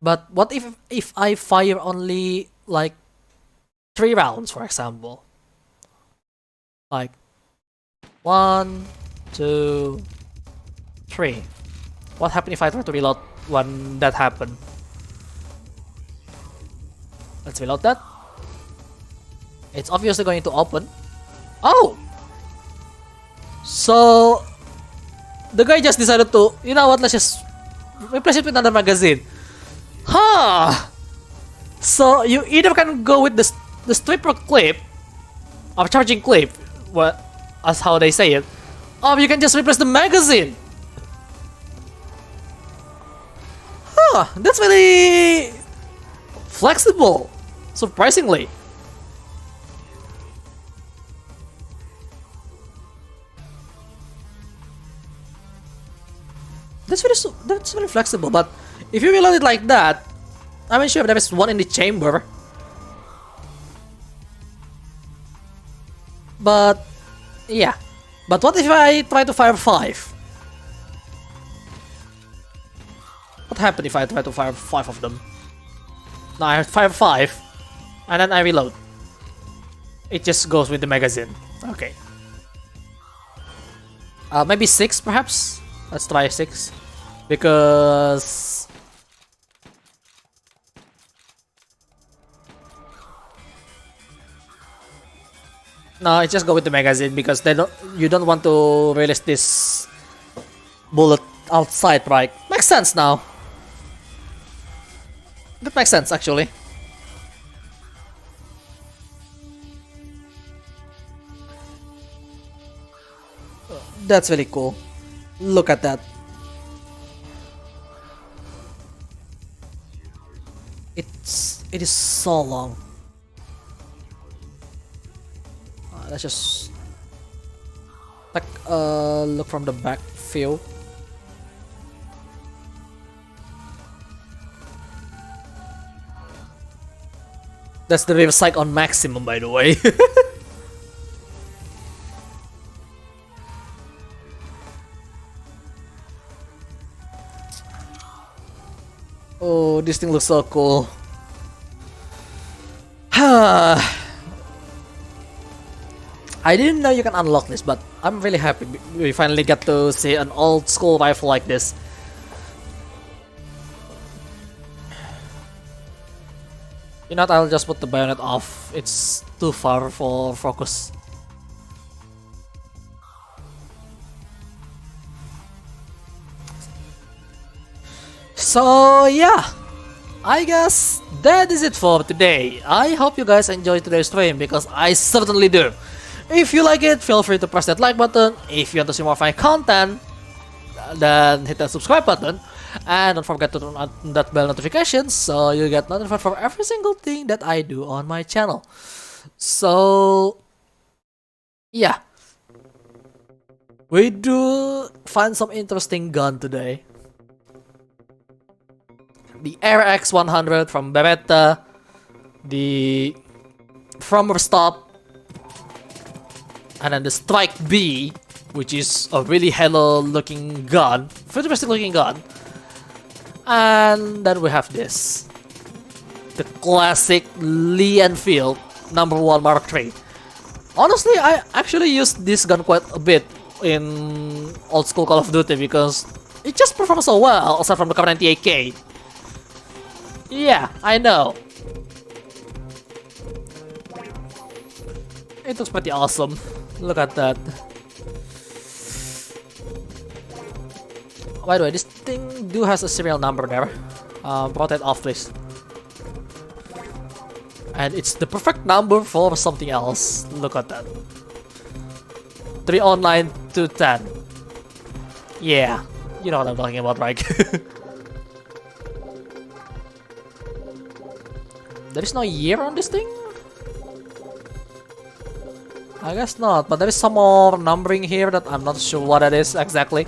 But what if I fire only like 3 rounds, for example? Like 1, 2, 3. What happened if I try to reload when that happened? Let's reload that. It's obviously going to open. Oh! So the guy just decided to, you know what, let's just replace it with another magazine. Huh! So you either can go with the stripper clip or charging clip, what as how they say it, or you can just replace the magazine. Huh, that's very flexible, surprisingly. That's very flexible, but if you reload it like that, I'm not sure if there is one in the chamber. But yeah. But what if I try to fire 5? What happened if I try to fire 5 of them? Now I fire 5 and then I reload. It just goes with the magazine. Okay. Maybe 6 perhaps? Let's try 6. Because no, I just go with the magazine because you don't want to release this bullet outside, right? Makes sense now. That makes sense actually. That's very cool. Look at that. It is so long. Let's just like look from the back view. That's the website on maximum, by the way. Oh, this thing looks so cool. I didn't know you can unlock this, but I'm really happy we finally got to see an old school rifle like this. You know what, I'll just put the bayonet off. It's too far for focus. So yeah, I guess that is it for today. I hope you guys enjoyed today's stream because I certainly do. If you like it, feel free to press that like button. If you want to see more fine content, then hit that subscribe button. And don't forget to turn on that bell notification so you get notified for every single thing that I do on my channel. So yeah, we do find some interesting gun today. The RX100 from Beretta, the From Stop, and then the Strike B, which is a really hello looking gun, futuristic looking gun. And then we have this, the classic Lionfield #1 Mark III. Honestly, I actually used this gun quite a bit in old school Call of Duty because it just performs so well, aside from the Cover 98K. Yeah, I know. It looks pretty awesome. Look at that. By the way, this thing do has a serial number there. Rotate off, please. And it's the perfect number for something else. Look at that. 309210. Yeah, you know what I'm talking about, right? There is no year on this thing? I guess not, but there is some more numbering here that I'm not sure what it is exactly.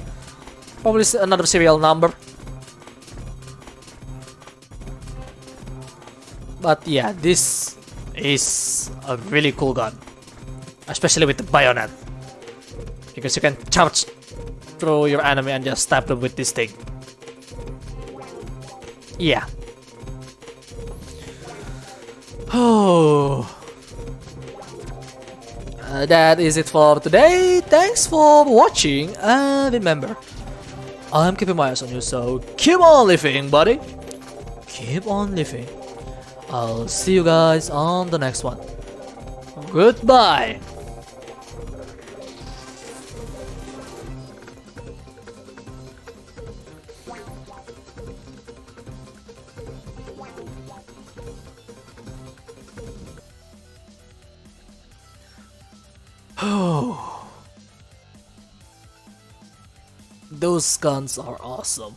Probably another serial number. But yeah, this is a really cool gun. Especially with the bayonet. Because you can charge through your enemy and just stab them with this thing. Yeah. Oh. That is it for today. Thanks for watching, and remember, I'm keeping my eyes on you, so keep on living, buddy. Keep on living. I'll see you guys on the next one. Goodbye. Those guns are awesome.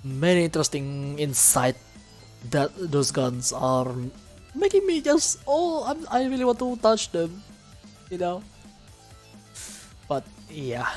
Many interesting insight that those guns are making me just, I really want to touch them, you know. But yeah.